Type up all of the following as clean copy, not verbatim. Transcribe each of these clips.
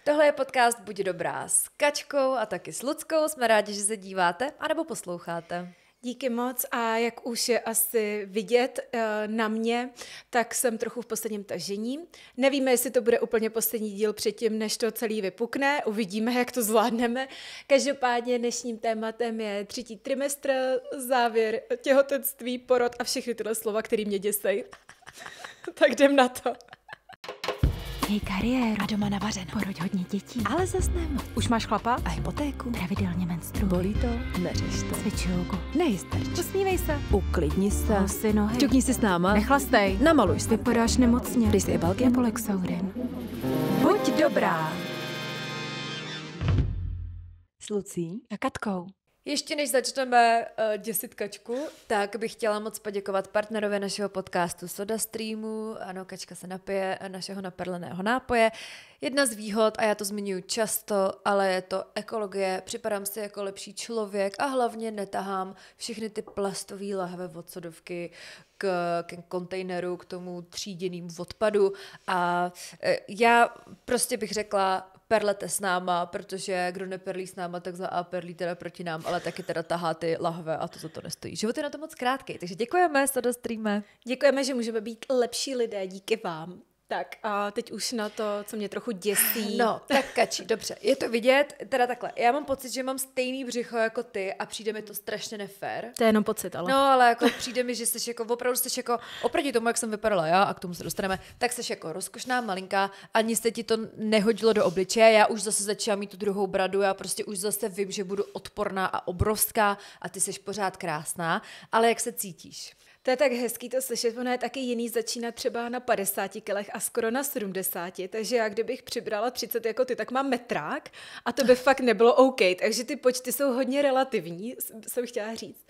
Tohle je podcast Buď dobrá s Kačkou a taky s Luckou. Jsme rádi, že se díváte anebo posloucháte. Díky moc a jak už je asi vidět na mě, tak jsem trochu v posledním tažení. Nevíme, jestli to bude úplně poslední díl předtím, než to celý vypukne. Uvidíme, jak to zvládneme. Každopádně dnešním tématem je 3. trimestr, závěr těhotenství, porod a všechny tyhle slova, které mě děsejí. Tak jdem na to. Měj kariéru a doma navařeno. Poroď hodně dětí. Ale zas ne moc. Už máš chlapa? A hypotéku. Pravidelně menstruuj. Bolí to? Neřeš to. Cvič jogu. Nejstarč. Usmívej se. Uklidni se. Husy nohy. Čukni si s náma. Nechlastej. Namaluj si. Vypadáš nemocně. Dej si jebalky. Nebo Lexaurin. Buď dobrá. S Lucí A Katkou. Ještě než začneme děsit Kačku, tak bych chtěla moc poděkovat partnerovi našeho podcastu SodaStreamu. Ano, Kačka se napije našeho naperleného nápoje. Jedna z výhod, a já to zmiňuji často, ale je to ekologie. Připadám si jako lepší člověk a hlavně netahám všechny ty plastové lahve od sodovky k kontejneru, k tomu tříděnému odpadu. A já prostě bych řekla, perlete s náma, protože kdo neperlí s náma, tak za A perlí teda proti nám, ale taky teda tahá ty lahve a to za to nestojí. Život je na to moc krátký, takže děkujeme, SodaStreame. Děkujeme, že můžeme být lepší lidé díky vám. Tak a teď už na to, co mě trochu děsí. No, tak Kači, dobře, je to vidět, teda takhle, já mám pocit, že mám stejný břicho jako ty a přijde mi to strašně nefér. To je jenom pocit, ale. No, ale jako přijde mi, že jsi jako, opravdu jsi jako, oproti tomu, jak jsem vypadala já, a k tomu se dostaneme, tak jsi jako rozkošná, malinká, ani se ti to nehodilo do obličeje, já už zase začala mít tu druhou bradu, já prostě už zase vím, že budu odporná a obrovská a ty jsi pořád krásná, ale jak se cítíš? To je tak hezký to slyšet, ono je taky jiný začínat třeba na 50 kilech a skoro na 70, takže já kdybych přibrala 30 jako ty, tak mám metrák a to by fakt nebylo OK, takže ty počty jsou hodně relativní, jsem chtěla říct.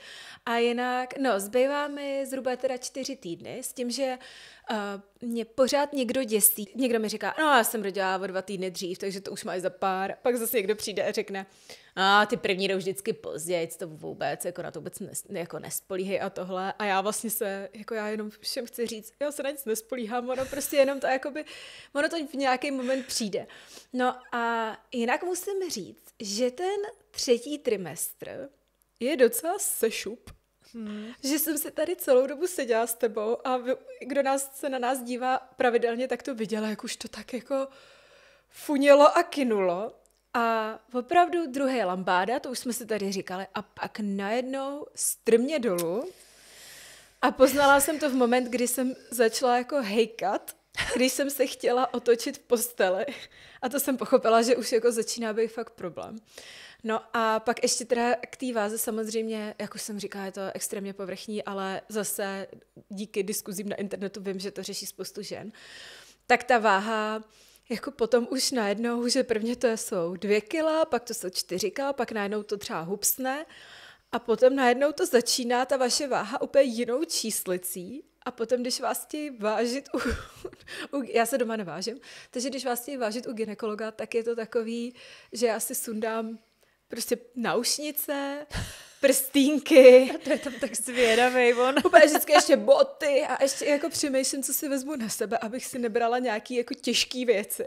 A jinak, no, zbývá mi zhruba teda 4 týdny s tím, že mě pořád někdo děsí. Někdo mi říká, no já jsem rodila o 2 týdny dřív, takže to už máš za pár. Pak zase někdo přijde a řekne, ty první jdou vždycky později, to vůbec, jako na to vůbec jako nespolíhej a tohle. A já vlastně já jenom všem chci říct, já se na nic nespolíhám, ono prostě jenom to jakoby, ono to v nějaký moment přijde. No a jinak musím říct, že ten 3. trimestr je docela sešup. Že jsem si tady celou dobu seděla s tebou a kdo se na nás dívá pravidelně, tak to viděla, jak už to tak jako funělo a kynulo. A opravdu druhé lambáda, to už jsme si tady říkali, a pak najednou strmě dolů. A poznala jsem to v moment, kdy jsem začala jako hejkat, když jsem se chtěla otočit v posteli. A to jsem pochopila, že už jako začíná být fakt problém. No a pak ještě teda k té váze samozřejmě, jak už jsem říkala, je to extrémně povrchní, ale zase díky diskuzím na internetu vím, že to řeší spoustu žen. Tak ta váha, jako potom už najednou, že prvně to jsou 2 kila, pak to jsou 4 kila, pak najednou to třeba hupsne a potom najednou to začíná ta vaše váha úplně jinou číslicí. A potom, když vás chtějí vážit já se doma nevážím, takže když vás chtějí vážit u gynekologa, tak je to takový, že já si sundám prostě naušnice, prstínky. A to je tam tak zvědavej, on. Úplně vždycky ještě boty a ještě jako přemýšlím, co si vezmu na sebe, abych si nebrala nějaký jako těžký věci.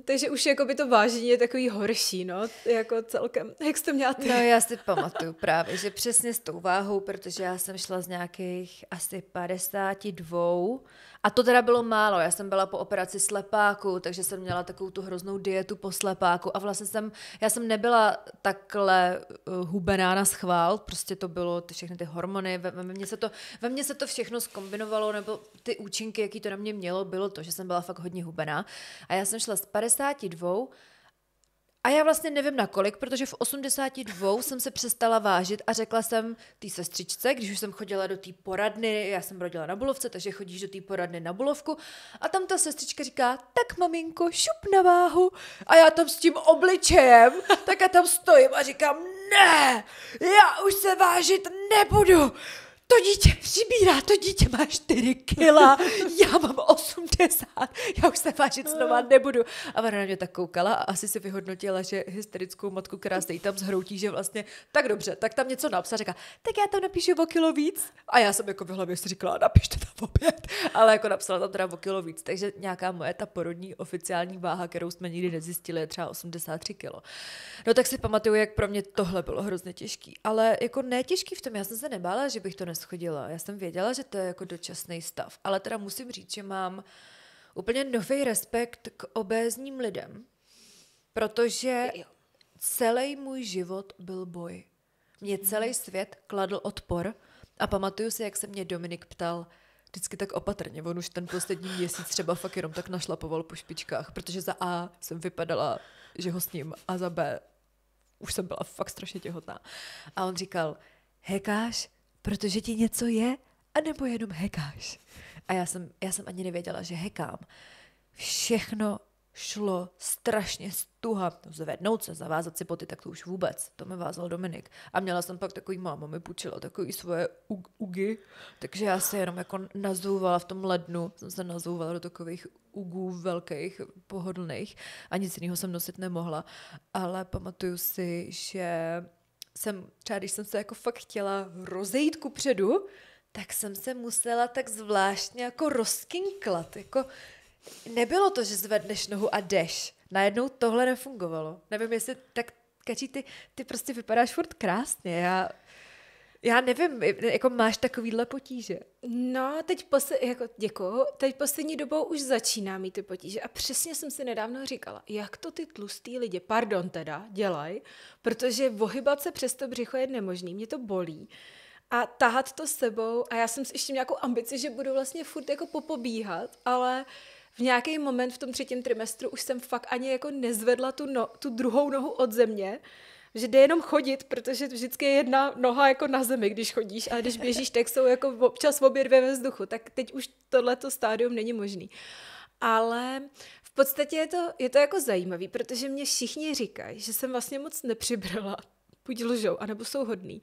takže už jako by to vážení je takový horší, no, jako celkem. Jak jsi to měla ty? No já si pamatuju právě, že přesně s tou váhou, protože já jsem šla z nějakých asi 52 a to teda bylo málo, já jsem byla po operaci slepáku, takže jsem měla takovou tu hroznou dietu po slepáku a vlastně já jsem nebyla takhle hubená na schvál, prostě to bylo všechny ty hormony, ve mně se to všechno zkombinovalo, nebo ty účinky, jaký to na mě mělo, bylo to, že jsem byla fakt hodně hubená a já jsem šla z 52 a já vlastně nevím na kolik, protože v 82 jsem se přestala vážit a řekla jsem té sestřičce, když už jsem chodila do té poradny, já jsem rodila na Bulovce, takže chodíš do té poradny na Bulovku a tam ta sestřička říká, tak maminko, šup na váhu a já tam s tím obličejem, tak já tam stojím a říkám, ne, já už se vážit nebudu. To dítě přibírá, to dítě má 4 kila, já mám 80, já už se vážit znova nebudu. A ona na mě tak koukala a asi si vyhodnotila, že hysterickou matku, která se jí tam zhroutí, že vlastně, tak dobře, tak tam něco napsala, říká, tak já tam napíšu o kilo víc. A já jsem jako v hlavě si říkala, napište tam v oběd, ale jako napsala tam teda o kilo víc, takže nějaká moje ta porodní oficiální váha, kterou jsme nikdy nezjistili, je třeba 83 kilo. No tak si pamatuju, jak pro mě tohle bylo hrozně těžký, ale jako ne těžký v tom, já jsem se nebála, že bych to neschodila, já jsem věděla, že to je jako dočasný stav, ale teda musím říct, že mám úplně nový respekt k obézním lidem, protože celý můj život byl boj. Mě celý svět kladl odpor a pamatuju si, jak se mě Dominik ptal vždycky tak opatrně. On už ten poslední měsíc třeba fakt jenom tak našlapoval po špičkách, protože za A jsem vypadala, že ho s ním, a za B už jsem byla fakt strašně těhotná. A on říkal, hekáš, protože ti něco je, anebo jenom hekáš? A já jsem ani nevěděla, že hekám. Všechno šlo strašně stuha. Zvednout se, zavázat si boty, tak to už vůbec. To mi vázal Dominik. A měla jsem pak takový, máma mi půjčila takový svoje ugy, takže já se jenom jako nazouvala v tom lednu. Jsem se nazouvala do takových ugů velkých, pohodlných a nic jiného jsem nosit nemohla. Ale pamatuju si, že jsem, třeba když jsem se jako fakt chtěla rozejít kupředu, tak jsem se musela tak zvláštně jako rozkinklat, jako nebylo to, že zvedneš nohu a jdeš. Najednou tohle nefungovalo. Nevím, jestli tak, Kačí, ty prostě vypadáš furt krásně. Já nevím, jako máš takovýhle potíže. No, děkuju. Teď poslední dobou už začíná mít ty potíže a přesně jsem si nedávno říkala, jak to ty tlustý lidi, dělají, protože ohybat se přes to břicho je nemožný, mě to bolí. A tahat to s sebou a já jsem si ještě nějakou ambici, že budu vlastně furt jako popobíhat, ale v nějaký moment v tom 3. trimestru už jsem fakt ani jako nezvedla tu druhou nohu od země, že jde jenom chodit, protože vždycky je jedna noha jako na zemi, když chodíš, a když běžíš, tak jsou jako občas obě dvě ve vzduchu, tak teď už tohleto stádium není možný. Ale v podstatě je to jako zajímavý, protože mě všichni říkají, že jsem vlastně moc nepřibrala, buď lžou, anebo jsou hodný.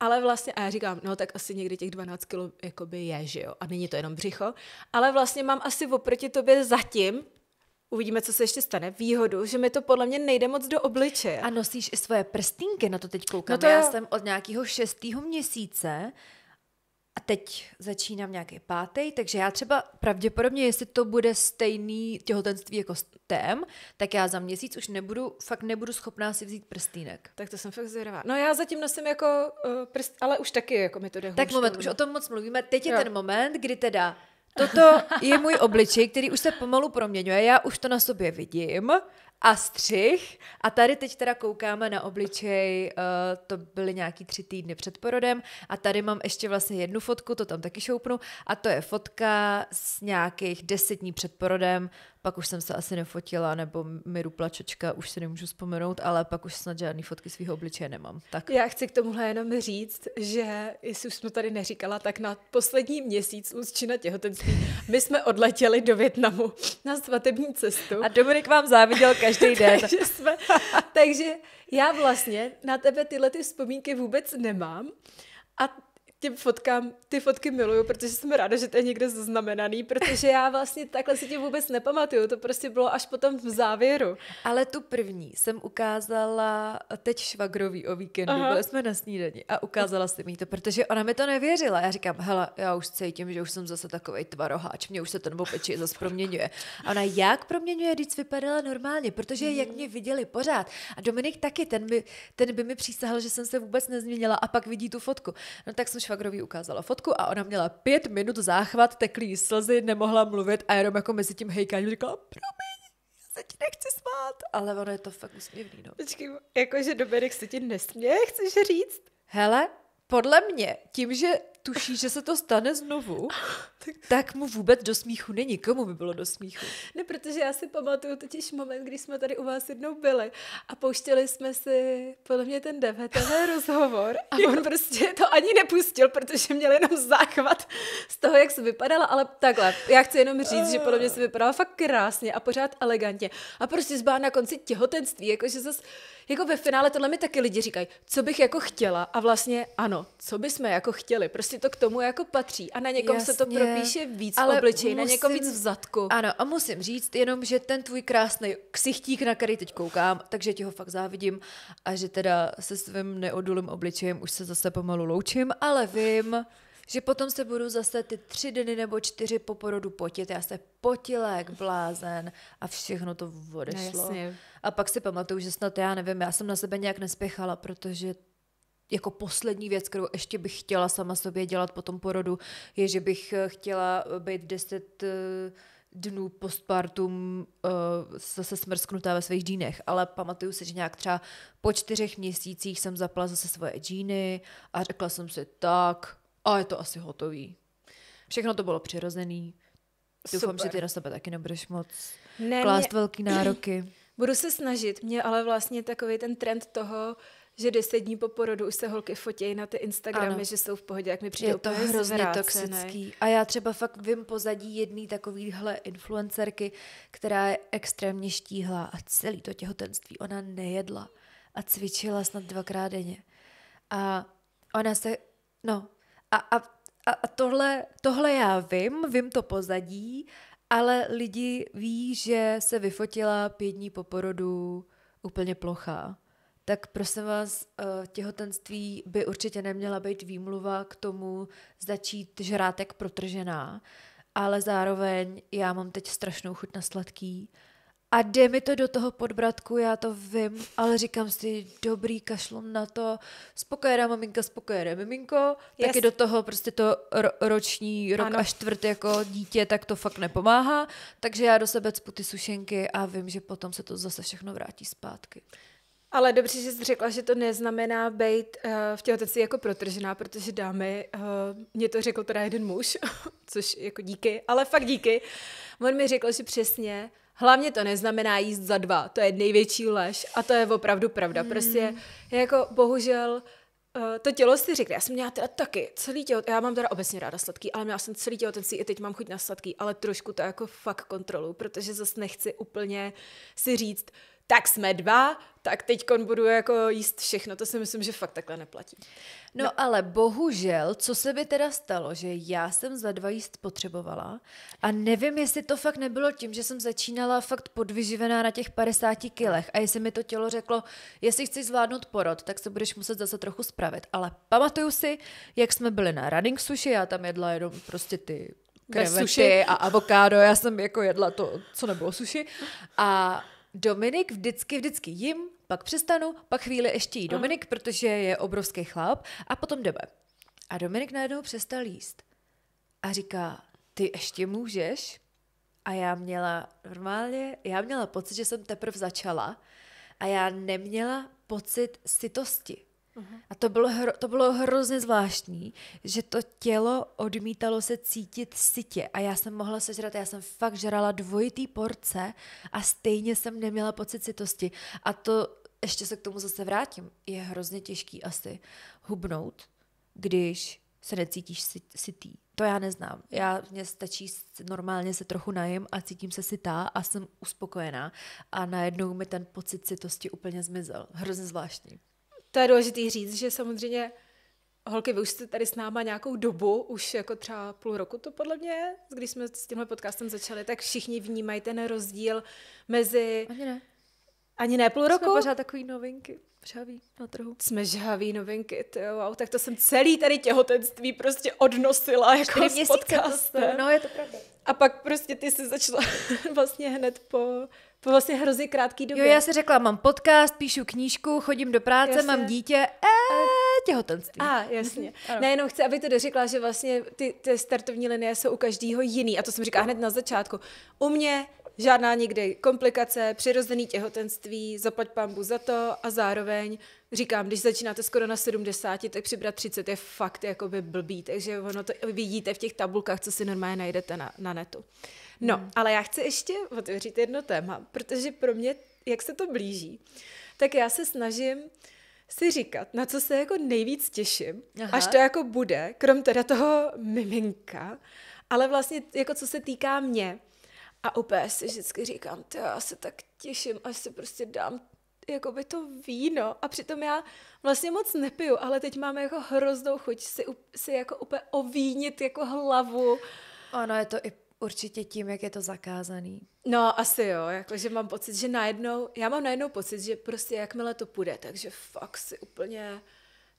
Ale vlastně, a já říkám, no tak asi někdy těch 12 kilo jakoby je, že jo, a není to jenom břicho, ale vlastně mám asi oproti tobě zatím, uvidíme, co se ještě stane, výhodu, že mi to podle mě nejde moc do obličeje. A nosíš i svoje prstínky, na to teď koukám. No to já jsem od nějakého 6. měsíce a teď začínám nějaký 5., takže já třeba pravděpodobně, jestli to bude stejný těhotenství jako tém, tak já za měsíc už nebudu schopná si vzít prstínek. Tak to jsem fakt zvědavá. No já zatím nosím jako prst, ale už taky jako mi to jde. Tak moment, už o tom moc mluvíme. Teď je ten moment, kdy teda toto je můj obličej, který už se pomalu proměňuje, já už to na sobě vidím a střih a tady teď teda koukáme na obličej, to byly nějaký 3 týdny před porodem a tady mám ještě vlastně jednu fotku, to tam taky šoupnu a to je fotka z nějakých 10 dní před porodem, pak už jsem se asi nefotila, nebo mi rupla čočka, už si nemůžu vzpomenout, ale pak už snad žádný fotky svého obličeje nemám. Tak. Já chci k tomuhle jenom říct, že, jestli už jsme tady neříkala, tak na poslední měsíc úzčina těhotenství my jsme odletěli do Vietnamu na svatební cestu. A Dominik vám záviděl každý den. takže já vlastně na tebe tyhle vzpomínky vůbec nemám a ty fotky miluju, protože jsem ráda, že to je někde zaznamenaný, protože já vlastně takhle si tě vůbec nepamatuju, to prostě bylo až potom v závěru. Ale tu první jsem ukázala teď švagrovi o víkendu, byli jsme na snídani a ukázala jsem jí to, protože ona mi to nevěřila. Já říkám, hele, já už cítím, že už jsem zase takovej tvaroháč, mě už se ten obličej zase proměňuje. A ona jak proměňuje, když vypadala normálně, protože jak mě viděli pořád. A Dominik taky, ten by mi přísahal, že jsem se vůbec nezměnila a pak vidí tu fotku. No tak jsem švagrovi ukázala fotku a ona měla 5 minut záchvat, teklý slzy, nemohla mluvit a jenom jako mezi tím hejkáním říkala, promiň, já se ti nechci smát. Ale ono je to fakt úsměvný, no. Počkej, jakože Dominik se ti nesměje, chceš říct? Hele, podle mě, tím, že tuší, že se to stane znovu, tak mu vůbec do smíchu není. Komu by bylo do smíchu? Ne, protože já si pamatuju totiž moment, kdy jsme tady u vás jednou byli a pouštěli jsme si podle mě ten DVTV rozhovor a on prostě to ani nepustil, protože měl jenom záchvat z toho, jak se vypadala, ale takhle, já chci jenom říct, že podle mě se vypadala fakt krásně a pořád elegantně a prostě zbá na konci těhotenství, jakože zase jako ve finále tohle mi taky lidi říkají, co bych jako chtěla a vlastně ano, co bychom jako chtěli, prostě to k tomu jako patří a na někom se to propíše víc v obličeji, na někom víc v zadku. Ano, a musím říct jenom, že ten tvůj krásný ksichtík, na který teď koukám, takže ti ho fakt závidím a že teda se svým neodolým obličejem už se zase pomalu loučím, ale vím, že potom se budu zase ty 3 dny nebo 4 po porodu potit. Já se potila jak blázen a všechno to odešlo. Jasně. A pak si pamatuju, že snad já nevím, já jsem na sebe nějak nespěchala, protože jako poslední věc, kterou ještě bych chtěla sama sobě dělat po tom porodu, je, že bych chtěla být 10 dnů postpartum zase smrsknutá ve svých džínech, ale pamatuju si, že nějak třeba po 4 měsících jsem zapala zase svoje džíny a řekla jsem si tak, a je to asi hotový. Všechno to bylo přirozený. Doufám, Super. že ty na sebe taky nebudeš moc Ne, klást velký nároky. Budu se snažit, mě ale vlastně takový ten trend toho, že 10 dní po porodu už se holky fotějí na ty Instagramy, Ano. že jsou v pohodě, jak mi přijde Je to úplně hrozně zvrácený. toxický. A já třeba fakt vím pozadí jedné takovýhle influencerky, která je extrémně štíhlá a celý to těhotenství ona nejedla a cvičila snad 2krát denně. A ona se, no, a tohle já vím to pozadí, ale lidi ví, že se vyfotila 5 dní po porodu úplně plochá. Tak prosím vás, těhotenství by určitě neměla být výmluva k tomu začít žrát jak protržená, ale zároveň já mám teď strašnou chuť na sladký a jde mi to do toho podbradku, já to vím, ale říkám si, dobrý, kašlu na to, spokojená maminka, spokojené miminko, taky do toho prostě to roční, rok a čtvrt jako dítě, tak to fakt nepomáhá, takže já do sebe cpu ty sušenky a vím, že potom se to zase všechno vrátí zpátky. Ale dobře, že jsi řekla, že to neznamená být v těhotenství jako protržená, protože dámy, mě to řekl teda jeden muž, což jako díky, ale fakt díky. On mi řekl, že přesně, hlavně to neznamená jíst za 2, to je největší lež a to je opravdu pravda. Prostě jako bohužel to tělo si řekne, já jsem měla teda taky celý tělo, já mám teda obecně ráda sladký, ale měla jsem celý těhotenství, i teď mám chuť na sladký, ale trošku to jako fakt kontrolu, protože zase nechci úplně si říct, tak jsme 2, tak teďkon budu jako jíst všechno. To si myslím, že fakt takhle neplatí. No ale bohužel, co se mi teda stalo, že já jsem za 2 jíst potřebovala a nevím, jestli to fakt nebylo tím, že jsem začínala fakt podvyživená na těch 50 kilech a jestli mi to tělo řeklo, jestli chceš zvládnout porod, tak se budeš muset zase trochu spravit. Ale pamatuju si, jak jsme byli na running sushi, já tam jedla jenom prostě ty krevety a avokádo, já jsem jako jedla to, co nebylo sushi a Dominik vždycky jim, pak přestanu, pak chvíli ještě jí Dominik, protože je obrovský chlap a potom jdeme. A Dominik najednou přestal jíst. A říká, ty ještě můžeš? A já měla pocit, že jsem teprve začala a já neměla pocit sytosti. A to bylo hrozně zvláštní, že to tělo odmítalo se cítit sytě a já jsem mohla sežrat, já jsem fakt žrala 2 porce a stejně jsem neměla pocit sytosti. A to, ještě se k tomu zase vrátím, je hrozně těžký asi hubnout, když se necítíš sytý. To já neznám. Mně stačí normálně se trochu najím a cítím se sytá a jsem uspokojená a najednou mi ten pocit sytosti úplně zmizel. Hrozně zvláštní. To je důležitý říct, že samozřejmě holky, vy už jste tady s náma nějakou dobu, už jako třeba půl roku to podle mě je, když jsme s tímhle podcastem začali, tak všichni vnímají ten rozdíl mezi... Ani ne půl roku? Jsme pořád takový novinky, žhaví na trhu. Jsme žhaví novinky, wow, tak to jsem celý tady těhotenství prostě odnosila jako s podcastem. No, je to pravda. A pak prostě ty jsi začala vlastně hned po vlastně hrozně krátký době. Jo, já si řekla, mám podcast, píšu knížku, chodím do práce, jasně. mám dítě, těhotenství. Jasně. Nejenom chci, aby to dořekla, že vlastně ty startovní linie jsou u každého jiný. A to jsem říkala hned na začátku. U mě žádná nikdy komplikace, přirozený těhotenství, zaplať pambu za to a zároveň říkám, když začínáte skoro na 70, tak přibrat 30 je fakt jakoby blbý, takže ono to vidíte v těch tabulkách, co si normálně najdete na netu. No, ale já chci ještě otevřít jedno téma, protože pro mě, jak se to blíží, tak já se snažím si říkat, na co se jako nejvíc těším, až to jako bude, krom teda toho miminka, ale vlastně jako co se týká mě. A úplně si vždycky říkám, já se tak těším, až si prostě dám jakoby to víno. A přitom já vlastně moc nepiju, ale teď mám jako hroznou chuť si jako úplně ovínit jako hlavu. Ono je to i určitě tím, jak je to zakázaný. No asi jo, jakože mám pocit, že já mám najednou pocit, že prostě jakmile to půjde, takže fakt si úplně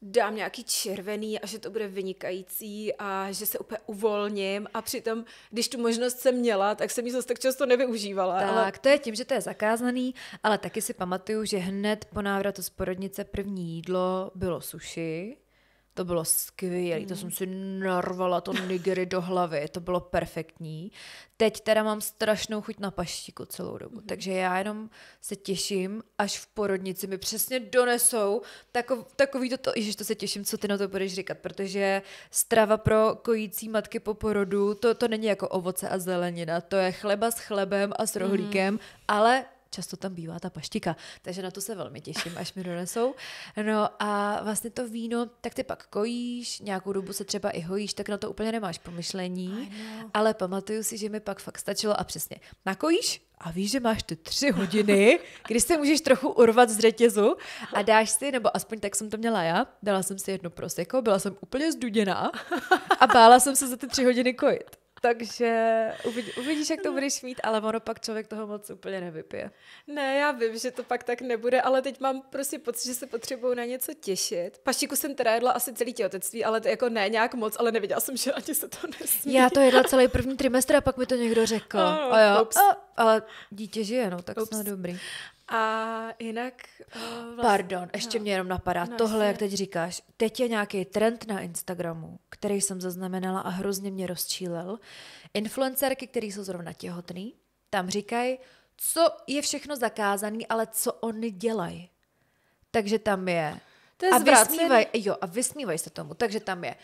dám nějaký červený a že to bude vynikající a že se úplně uvolním a přitom, když tu možnost jsem měla, tak jsem ji zase tak často nevyužívala. Tak, to je tím, že to je zakázaný, ale taky si pamatuju, že hned po návratu z porodnice první jídlo bylo sushi. To bylo skvělé, to jsem si narvala to nigiri do hlavy, to bylo perfektní. Teď teda mám strašnou chuť na paštiku celou dobu, takže já jenom se těším, až v porodnici mi přesně donesou takový to, ježiš, to se těším, co ty na to budeš říkat, protože strava pro kojící matky po porodu, to není jako ovoce a zelenina, to je chleba s chlebem a s rohlíkem, ale často tam bývá ta paštika, takže na to se velmi těším, až mi donesou. No a vlastně to víno, tak ty pak kojíš, nějakou dobu se třeba i hojíš, tak na to úplně nemáš pomyšlení, ale pamatuju si, že mi pak fakt stačilo a přesně nakojíš a víš, že máš ty 3 hodiny, kdy se můžeš trochu urvat z řetězu a dáš si, nebo aspoň tak jsem to měla já, dala jsem si jedno prosecco, byla jsem úplně zduděná a bála jsem se za ty 3 hodiny kojit. Takže uvidíš, jak to budeš mít, ale ono pak člověk toho moc úplně nevypije. Ne, já vím, že to pak tak nebude, ale teď mám prostě pocit, že se potřebuju na něco těšit. Paštiku jsem teda jedla asi celý těhotenství, ale to jako ne nějak moc, ale nevěděla jsem, že ani se to nesmí. Já to jedla celý první trimestr a pak mi to někdo řekl. Ale dítě žije, no, tak snad dobrý. A jinak... Pardon, ještě mě jenom napadá. Tohle, jak teď říkáš, teď je nějaký trend na Instagramu, který jsem zaznamenala a hrozně mě rozčílel. Influencerky, které jsou zrovna těhotný, tam říkají, co je všechno zakázaný, ale co oni dělají. Takže tam je... To je vysmívají se tomu. Takže tam je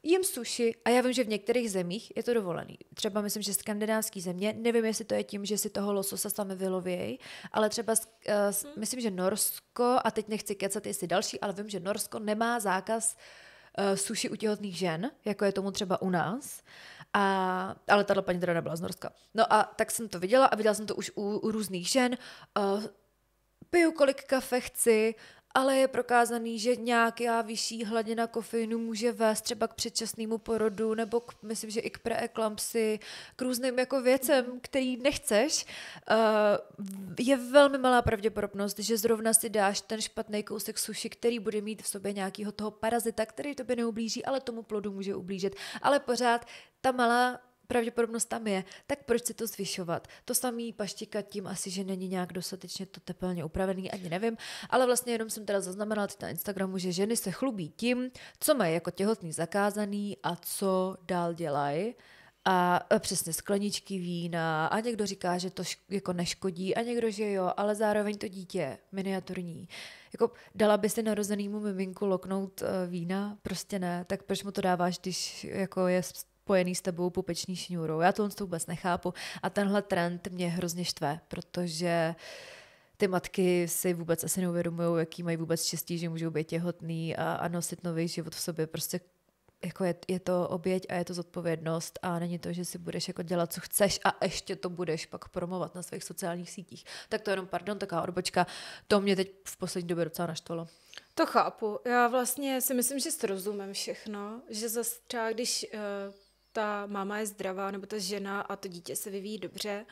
jim sushi a já vím, že v některých zemích je to dovolený. Třeba myslím, že skandinávský země, nevím, jestli to je tím, že si toho lososa sami vylovějí, ale třeba myslím, že Norsko, a teď nechci kecat, jestli další, ale vím, že Norsko nemá zákaz sushi u těhotných žen, jako je tomu třeba u nás. Ale tato paní teda nebyla z Norska. No a tak jsem to viděla a viděla jsem to už u různých žen. Piju kolik kafe chci, ale je prokázaný, že nějaká vyšší hladina kofeinu může vést třeba k předčasnému porodu nebo myslím, že i k preeklampsii, k různým jako věcem, který nechceš. Je velmi malá pravděpodobnost, že zrovna si dáš ten špatný kousek suši, který bude mít v sobě nějakého toho parazita, který tobě neublíží, ale tomu plodu může ublížit. Ale pořád ta malá pravděpodobnost tam je, tak proč si to zvyšovat? To samý paštika tím asi, že není nějak dostatečně to tepelně upravený, ani nevím, ale vlastně jenom jsem teda zaznamenala teď na Instagramu, že ženy se chlubí tím, co mají jako těhotný zakázaný a co dál dělají. A přesně skleničky vína a někdo říká, že to jako neškodí a někdo, že jo, ale zároveň to dítě miniaturní. Jako dala by si narozenýmu miminku loknout vína? Prostě ne. Tak proč mu to dáváš, když jako je spojený s tebou pupeční šňůrou? Já to vůbec nechápu. A tenhle trend mě hrozně štve, protože ty matky si vůbec asi neuvědomují, jaký mají vůbec štěstí, že můžou být těhotný a nosit nový život v sobě. Prostě jako je to oběť a je to zodpovědnost a není to, že si budeš jako dělat, co chceš a ještě to budeš pak promovat na svých sociálních sítích. Tak to jenom, taková odbočka, to mě teď v poslední době docela naštvalo. To chápu. Já vlastně si myslím, že rozumím všechno, že zase třeba když ta máma je zdravá nebo ta žena a to dítě se vyvíjí dobře,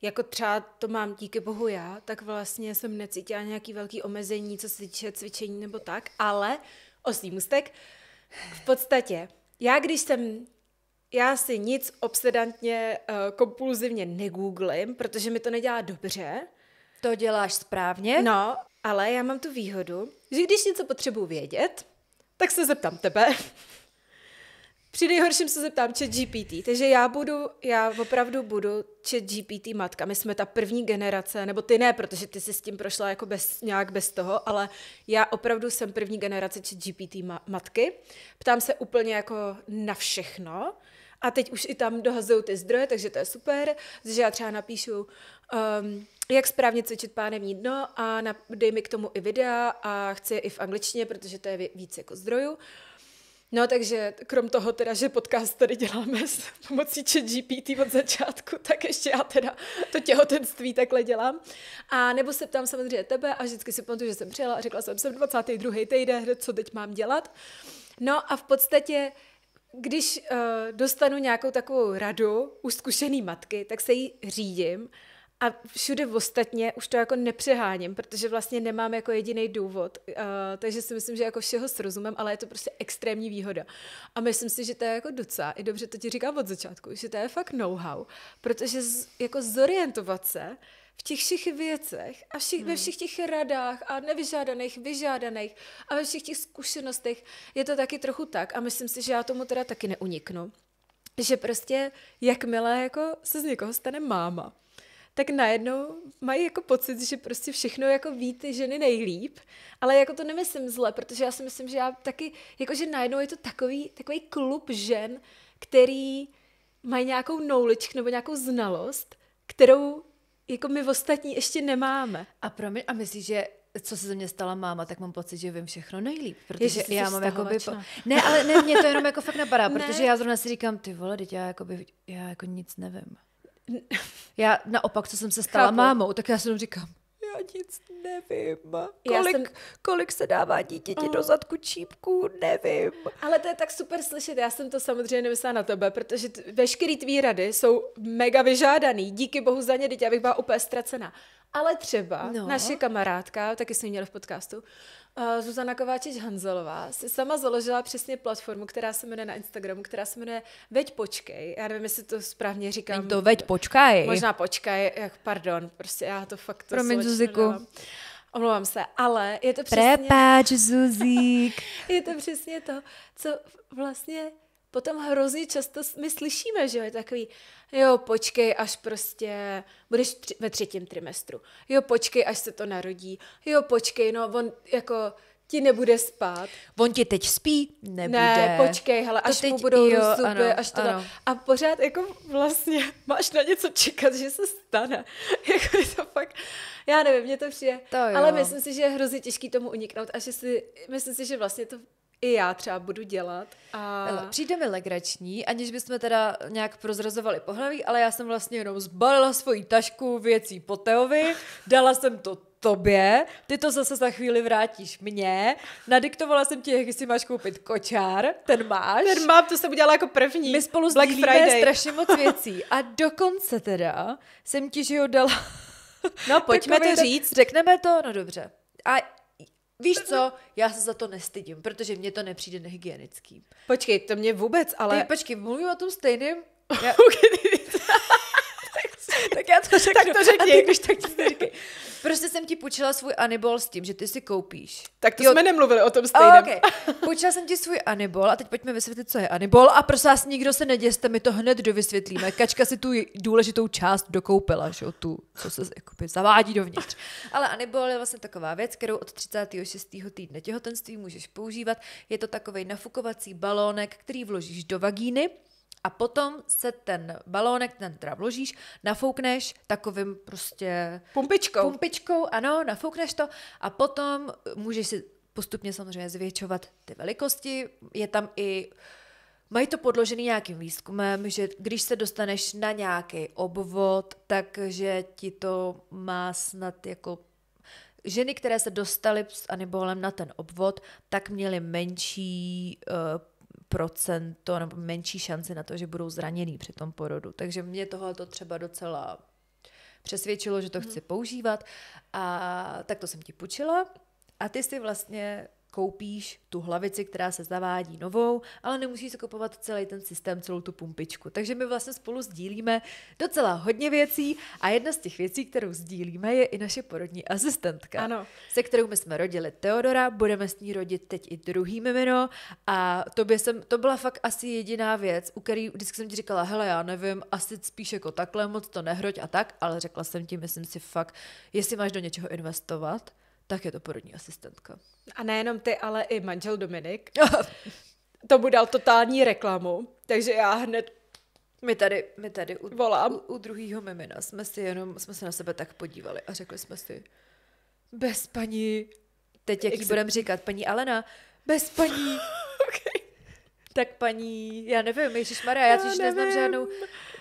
jako třeba to mám díky bohu já, tak vlastně jsem necítila nějaký velký omezení, co se týče cvičení nebo tak, ale oslý můstek, v podstatě, já si nic obsedantně, kompulzivně negooglím, protože mi to nedělá dobře. To děláš správně. No, ale já mám tu výhodu, že když něco potřebuji vědět, tak se zeptám tebe. Při nejhorším se zeptám ChatGPT, takže já opravdu budu ChatGPT matka. My jsme ta první generace, nebo ty ne, protože ty jsi s tím prošla jako nějak bez toho, ale já opravdu jsem první generace ChatGPT matky. Ptám se úplně jako na všechno a teď už i tam dohazují ty zdroje, takže to je super, že já třeba napíšu, jak správně cvičit pánevní dno a dej mi k tomu i videa a chci je i v angličtině, protože to je víc jako zdrojů. No takže krom toho teda, že podcast tady děláme s pomocí ChatGPT od začátku, tak ještě já teda to těhotenství takhle dělám. A nebo se ptám samozřejmě tebe a vždycky si pamatuju, že jsem přijela a řekla jsem 22. týden, co teď mám dělat. No a v podstatě, když dostanu nějakou takovou radu u zkušený matky, tak se jí řídím A všude ostatně už to jako nepřeháním, protože vlastně nemám jako jediný důvod. Takže si myslím, že jako všeho s rozumem, ale je to prostě extrémní výhoda. A myslím si, že to je jako docela, i dobře to ti říkám od začátku, že to je fakt know-how, protože jako zorientovat se v těch všech věcech a ve všech těch radách a nevyžádaných, vyžádaných a ve všech těch zkušenostech je to taky trochu tak a myslím si, že já tomu teda taky neuniknu. Že prostě jakmile jako se z někoho stane máma, tak najednou mají jako pocit, že prostě všechno jako ví ty ženy nejlíp, ale jako to nemyslím zle, protože já si myslím, že já taky, jakože najednou je to takový klub žen, který mají nějakou knowledge nebo nějakou znalost, kterou jako my ostatní ještě nemáme. A myslíš, že co se ze mě stala máma, tak mám pocit, že vím všechno nejlíp, protože já mám jakoby... Ne, ale ne, mě to jenom jako fakt napadá, protože já zrovna si říkám, ty vole, teď já jako nic nevím. Já naopak, co jsem se stala mámou, tak já si jenom říkám, já nic nevím. Kolik se dává dítěti do zadku čípků, nevím. Ale to je tak super slyšet, já jsem to samozřejmě nemyslela na tebe, protože veškerý tvý rady jsou mega vyžádaný, díky bohu za ně, teď já bych byla úplně ztracená. Ale třeba naše kamarádka, taky jsme měli v podcastu, Zuzana Kováčič-Hanzelová si sama založila přesně platformu, která se jmenuje na Instagramu, která se jmenuje Veď počkej. Já nevím, jestli to správně říkám. Není to Veď počkej. Možná počkej, pardon, prostě já to fakt... Promiň, Zuziku. Omlouvám se, ale je to přesně... Prepáč, Zuzík. Je to přesně to, co vlastně potom hrozně často my slyšíme, že jo, je takový, jo, počkej, až prostě budeš ve 3. trimestru. Jo, počkej, až se to narodí. Jo, počkej, no, on jako ti nebude spát. On ti teď spí? Nebude. Ne, počkej, hele, až mu budou zuby, až to. A pořád jako vlastně máš na něco čekat, že se stane. Jako je to fakt, já nevím, mně to přijde. Ale myslím si, že je hrozně těžký tomu uniknout a myslím si, že vlastně to i já třeba budu dělat. Přijde mi legrační, aniž bychom teda nějak prozrazovali pohlaví, ale já jsem vlastně jenom zbalila svoji tašku věcí po Teovi, dala jsem to tobě, ty to zase za chvíli vrátíš mně, nadiktovala jsem ti, jak si máš koupit kočár, ten máš. Ten mám, to jsem udělala jako první. My spolu sdílíme strašně moc věcí a dokonce teda jsem ti, že jo, dala... No, pojďme to říct. Řekneme to? No dobře. A víš co, já se za to nestydím, protože mně to nepřijde nehygienický. Počkej, to mě vůbec, ale... Počkej, mluvím o tom stejným? Tak já to řeknu. Tak to řekni. A ty, když tak ti říkej. Prostě jsem ti půjčila svůj Anibol s tím, že ty si koupíš. Tak to jsme nemluvili o tom stejném. Okay. Půjčila jsem ti svůj Anibol a teď pojďme vysvětlit, co je Anibol. A prosím vás, nikdo se neděste, my to hned dovysvětlíme. Kačka si tu důležitou část dokoupila, že jo, tu, co se jakoby zavádí dovnitř. Ale Anibol je vlastně taková věc, kterou od 36. týdne těhotenství můžeš používat. Je to takovej nafukovací balónek, který vložíš do vagíny. A potom se ten balónek, ten teda vložíš, nafoukneš takovým prostě... Pumpičkou, ano, nafoukneš to a potom můžeš si postupně samozřejmě zvětšovat ty velikosti. Je tam i... Mají to podložený nějakým výzkumem, že když se dostaneš na nějaký obvod, takže ti to má snad jako... Ženy, které se dostaly s Anibolem na ten obvod, tak měly menší... procento nebo menší šanci na to, že budou zraněný při tom porodu. Takže mě tohleto třeba docela přesvědčilo, že to chci používat a tak to jsem ti půjčila a ty si vlastně koupíš tu hlavici, která se zavádí novou, ale nemusíš si kupovat celý ten systém, celou tu pumpičku. Takže my vlastně spolu sdílíme docela hodně věcí a jedna z těch věcí, kterou sdílíme, je i naše porodní asistentka, ano. Se kterou my jsme rodili Teodora, budeme s ní rodit teď i druhý mimino a to byla fakt asi jediná věc, u který vždycky jsem ti říkala, hele, já nevím, asi spíš jako takhle, moc to nehroď a tak, ale řekla jsem ti, myslím si fakt, jestli máš do něčeho investovat, tak je to porodní asistentka. A nejenom ty, ale i manžel Dominik. To mu dal totální reklamu, takže já hned my tady u druhýho mimina jsme se na sebe tak podívali a řekli jsme si, bez paní, teď jaký budeme říkat, paní Alena, bez paní, okay. Tak paní, já nevím, ježišmarja, já totiž neznám žádnou...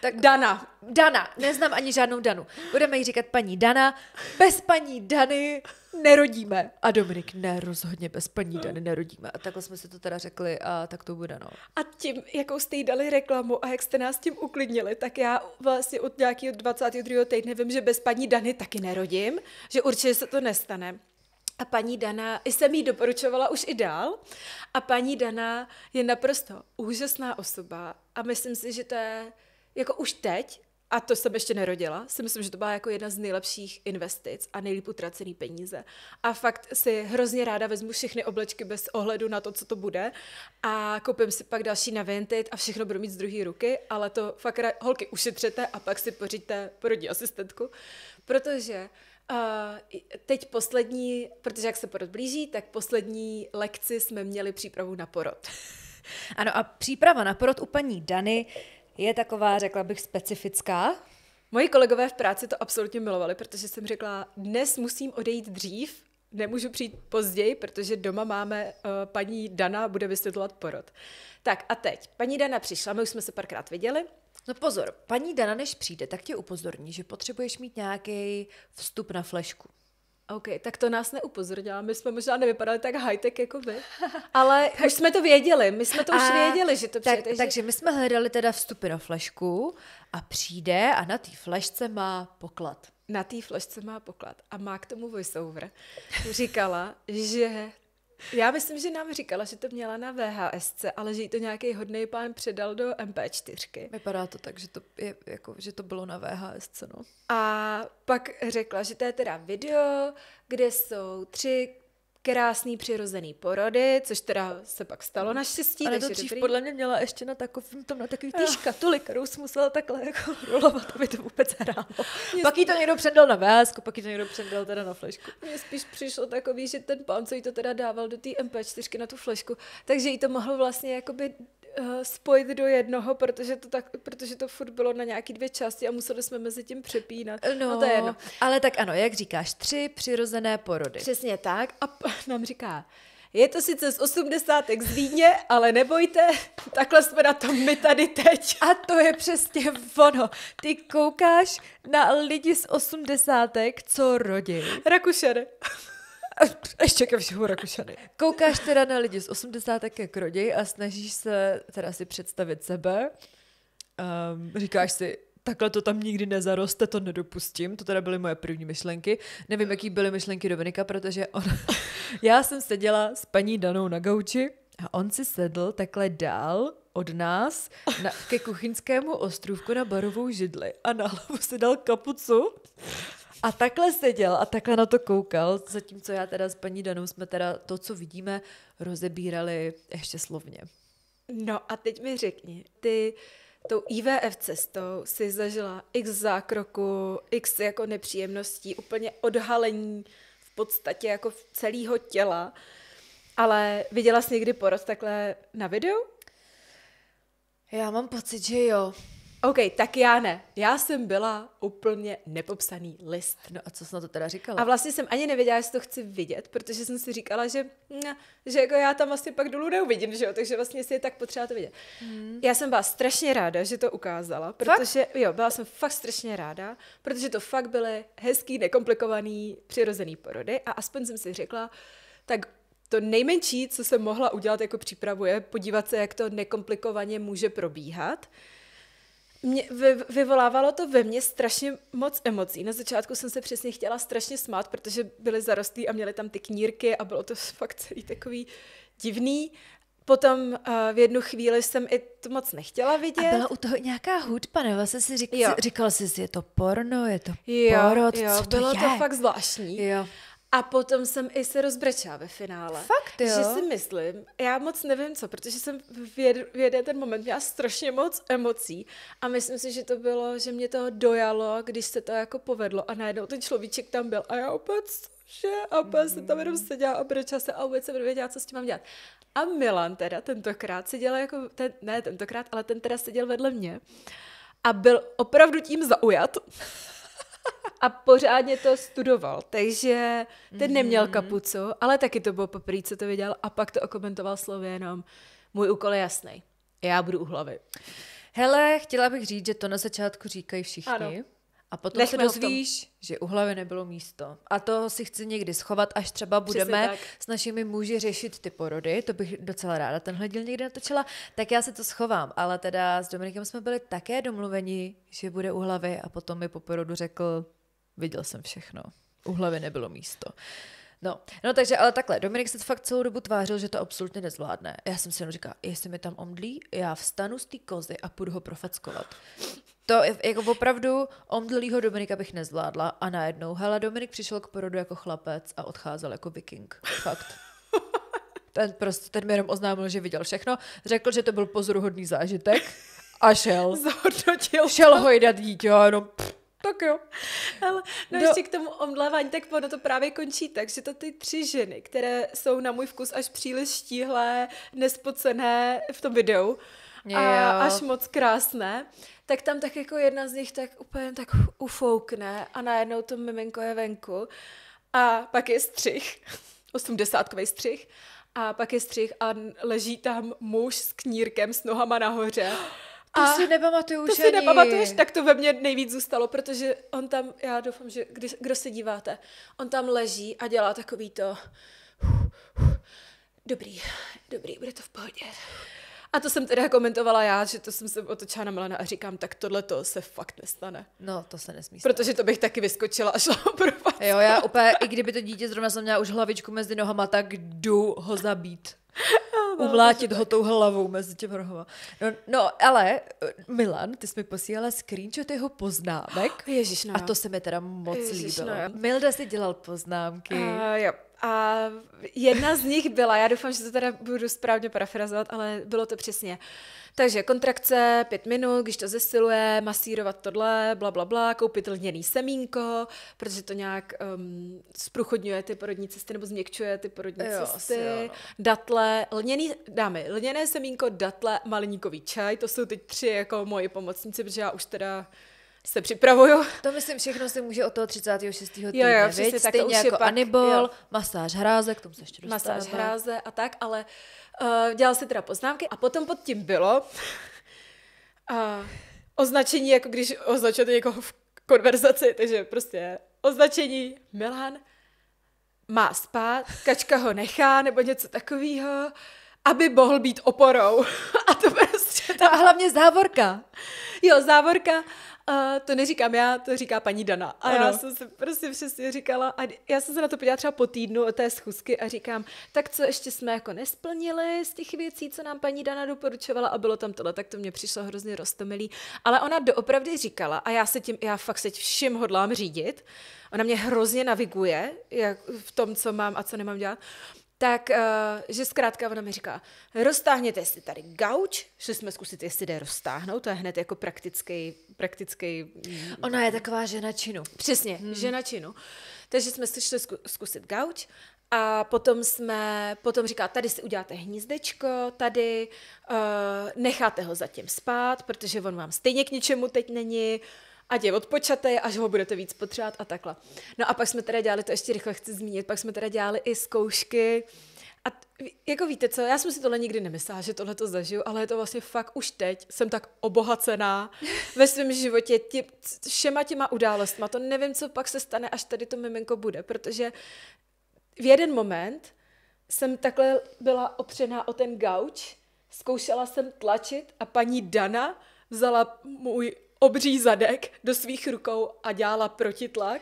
Tak Dana. Neznám ani žádnou Danu. Budeme jí říkat paní Dana. Bez paní Dany nerodíme. A Dominik, ne, rozhodně bez paní Dany nerodíme. A takhle jsme si to teda řekli a tak to bude, no. A tím, jakou jste jí dali reklamu a jak jste nás tím uklidnili, tak já vlastně od nějakého 22. týdne vím, že bez paní Dany taky nerodím, že určitě se to nestane. A paní Dana, jsem jí doporučovala už i dál, a paní Dana je naprosto úžasná osoba a myslím si, že to je jako už teď, a to jsem ještě nerodila, si myslím, že to byla jako jedna z nejlepších investic a nejlíp utracený peníze. A fakt si hrozně ráda vezmu všechny oblečky bez ohledu na to, co to bude, a koupím si pak další na Vinted a všechno budu mít z druhé ruky, ale to fakt holky ušetřete a pak si poříďte porodní asistentku, protože teď poslední, protože jak se porod blíží, tak poslední lekci jsme měli přípravu na porod. Ano, a příprava na porod u paní Dany je taková, řekla bych, specifická. Moji kolegové v práci to absolutně milovali, protože jsem řekla, dnes musím odejít dřív, nemůžu přijít později, protože doma máme paní Dana, bude vysvětlovat porod. Tak a teď, paní Dana přišla, my už jsme se párkrát viděli. No pozor, paní Dana, než přijde, tak tě upozorní, že potřebuješ mít nějaký vstup na flešku. OK, tak to nás neupozornila, my jsme možná nevypadali tak high-tech jako vy, ale už jsme to věděli, my jsme to už věděli, že to přijde. Takže my jsme hledali teda vstupy na flešku a přijde a na té flešce má poklad. Na té flešce má poklad a má k tomu voiceover. Říkala, že... Já myslím, že nám říkala, že to měla na VHSce, ale že jí to nějaký hodnej pán předal do MP4. Vypadá to tak, že to, je, jako, že to bylo na VHSce, no. A pak řekla, že to je teda video, kde jsou 3 krásný přirozený porody, což teda se pak stalo naštěstí. Ale to dřív podle mě měla ještě na takovým tom, na takový tý škatuli, kterou jsi musela takhle jako rolovat, aby to vůbec hrálo. Pak jí to někdo předal na VHS, pak jí to někdo předal teda na flešku. Mně spíš přišlo takový, že ten pán, co jí to teda dával do té MP4 na tu flešku, takže jí to mohl vlastně jakoby spojit do jednoho, protože to furt bylo na nějaký 2 části a museli jsme mezi tím přepínat. No to je jedno. Ale tak ano, jak říkáš, 3 přirozené porody. Přesně tak. A nám říká, je to sice z 80. z Vídně, ale nebojte, takhle jsme na tom my tady teď. A to je přesně ono. Ty koukáš na lidi z 80. co rodí. Rakušany. Ještě ke všemu Rakušany. Koukáš teda na lidi z 80. jak rodí a snažíš se teda si představit sebe. Říkáš si, takhle to tam nikdy nezaroste, to nedopustím. To teda byly moje první myšlenky. Nevím, jaký byly myšlenky Dominika, protože já jsem seděla s paní Danou na gauči a on si sedl takhle dál od nás ke kuchyňskému ostrůvku na barovou židli a na hlavu si dal kapucu a takhle seděl a takhle na to koukal, zatímco já teda s paní Danou jsme teda to, co vidíme, rozebírali ještě slovně. No a teď mi řekni, ty tou IVF cestou si zažila x zákroku, x jako nepříjemností, úplně odhalení v podstatě jako celého těla, ale viděla jsi někdy porod takhle na videu? Já mám pocit, že jo. OK, tak já ne. Já jsem byla úplně nepopsaný list. No a co jsi na to teda říkala? A vlastně jsem ani nevěděla, jestli to chci vidět, protože jsem si říkala, že jako já tam vlastně pak dolů neuvidím, že jo, takže vlastně si je tak potřeba to vidět. Já jsem byla strašně ráda, že to ukázala, protože byla jsem fakt strašně ráda, protože to fakt byly hezký, nekomplikovaný, přirozený porody a aspoň jsem si řekla, tak to nejmenší, co jsem mohla udělat jako přípravu, je podívat se, jak to nekomplikovaně může probíhat. Vyvolávalo to ve mně strašně moc emocí. Na začátku jsem se přesně chtěla strašně smát, protože byly zarostlí a měly tam ty knírky a bylo to fakt celý takový divný. Potom v jednu chvíli jsem i to moc nechtěla vidět. A byla u toho nějaká hudba, nebo si říkala jsi, je to porno, je to porod, co to bylo je? To fakt zvláštní. Jo. A potom jsem i se rozbrečela ve finále. Fakt, jo? Že si myslím, já moc nevím co, protože jsem v jeden ten moment měla strašně moc emocí a myslím si, že to bylo, že mě to dojalo, když se to jako povedlo a najednou ten človíček tam byl a já opět jsem tam jenom seděla a brečela se a vůbec jsem nevěděla, co s tím mám dělat. A Milan teda tentokrát seděl ale ten teda seděl vedle mě a byl opravdu tím zaujat. A pořádně to studoval, takže ten neměl kapucu, ale taky to bylo poprvé, co to viděl a pak to okomentoval slovy jenom Můj úkol je jasný. Já budu u hlavy. Hele, chtěla bych říct, že to na začátku říkají všichni. Ano. A potom Nechme se ho v tom. dozvíš, že u hlavy nebylo místo. A to si chci někdy schovat, až třeba budeme tak. s našimi muži řešit ty porody. To bych docela ráda tenhle díl někdy natočila. Tak já si to schovám. Ale teda s Dominikem jsme byli také domluveni, že bude u hlavy a potom mi po porodu řekl, viděl jsem všechno. U hlavy nebylo místo. No takže, ale takhle, Dominik se fakt celou dobu tvářil, že to absolutně nezvládne. Já jsem si jenom říkala, jestli mi tam omdlí, já vstanu z té kozy a půjdu ho profackovat. To jako opravdu omdlýho Dominika bych nezvládla a najednou, hele, Dominik přišel k porodu jako chlapec a odcházel jako viking. Fakt. Ten mi jenom oznámil, že viděl všechno, řekl, že to byl pozoruhodný zážitek a šel. Zhodnotil. Šel hojdat dítě a jenom tak jo. Ale ještě k tomu omdlávání, tak ono to právě končí tak, že to ty 3 ženy, které jsou na můj vkus až příliš štíhlé, nespocené v tom videu a až moc krásné, tak tam tak jako jedna z nich tak úplně tak ufoukne a najednou to miminko je venku a pak je střih, 80kový střih, a pak je střih a leží tam muž s knírkem s nohama nahoře. To si nepamatuju už To si ani. nepamatuješ, tak to ve mně nejvíc zůstalo, protože on tam, já doufám, že kdo se díváte, on tam leží a dělá takový to dobrý, bude to v pohodě. A to jsem teda komentovala já, že to jsem se otočila na Milana a říkám, tak tohle to se fakt nestane. No, to se nesmí stát. Protože to bych taky vyskočila a šla pro vás. Jo, já úplně, i kdyby to dítě zrovna jsem měla už hlavičku mezi nohama, tak jdu ho zabít. Umlátit ho tou hlavou mezi těmi rohama. No, ale Milan, ty jsi mi posílala screenshot jeho poznámek. Ježiš, no. A to se mi teda moc Ježiš, líbilo. no. Milda si dělal poznámky. Jo. A jedna z nich byla, já doufám, že to teda budu správně parafrazovat, ale bylo to přesně. Takže kontrakce 5 minut, když to zesiluje, masírovat tohle, bla, bla, bla, koupit lněný semínko, protože to nějak zprůchodňuje ty porodní cesty nebo změkčuje ty porodní cesty. Jo. Datle, lněné semínko, datle, maliníkový čaj, to jsou teď 3 jako moji pomocníci, protože já už teda se připravuju. To myslím, všechno se může od toho 36. týdne, přesně viď? tak, to Stejně už je jako pak, Anibol, jo. masáž hráze, k tomu se ještě dostaneme. Masáž hráze a tak, ale dělal si teda poznámky a potom pod tím bylo označení, jako když označujete někoho v konverzaci, takže prostě označení Milan má spát, kačka ho nechá, nebo něco takového, aby mohl být oporou. A to prostě A hlavně závorka. Jo, závorka, to neříkám já, to říká paní Dana. A Ano. já jsem si prostě přesně říkala, a já jsem se na to podívala třeba po týdnu o té schůzky a říkám, tak co ještě jsme jako nesplnili z těch věcí, co nám paní Dana doporučovala a bylo tam tohle, tak to mě přišlo hrozně roztomilý. Ale ona doopravdy říkala, a já fakt se všim hodlám řídit, ona mě hrozně naviguje jak v tom, co mám a co nemám dělat, tak, že zkrátka ona mi říká, roztáhněte si tady gauč, šli jsme zkusit, jestli jde roztáhnout, to je hned jako praktický. Ona je taková žena činu. Přesně, žena činu. Takže jsme si šli zkusit gauč a potom říká, tady si uděláte hnízdečko, tady necháte ho zatím spát, protože on vám stejně k ničemu teď není, ať je odpočatý, až ho budete víc potřebovat a takhle. No a pak jsme teda dělali, to ještě rychle chci zmínit, pak jsme teda dělali i zkoušky a jako víte co, já jsem si tohle nikdy nemyslela, že tohle to zažiju, ale je to vlastně fakt už teď, jsem tak obohacená ve svém životě všema těma událostma, to nevím, co pak se stane, až tady to miminko bude, protože v jeden moment jsem takhle byla opřená o ten gauč, zkoušela jsem tlačit a paní Dana vzala můj obří zadek do svých rukou a dělala protitlak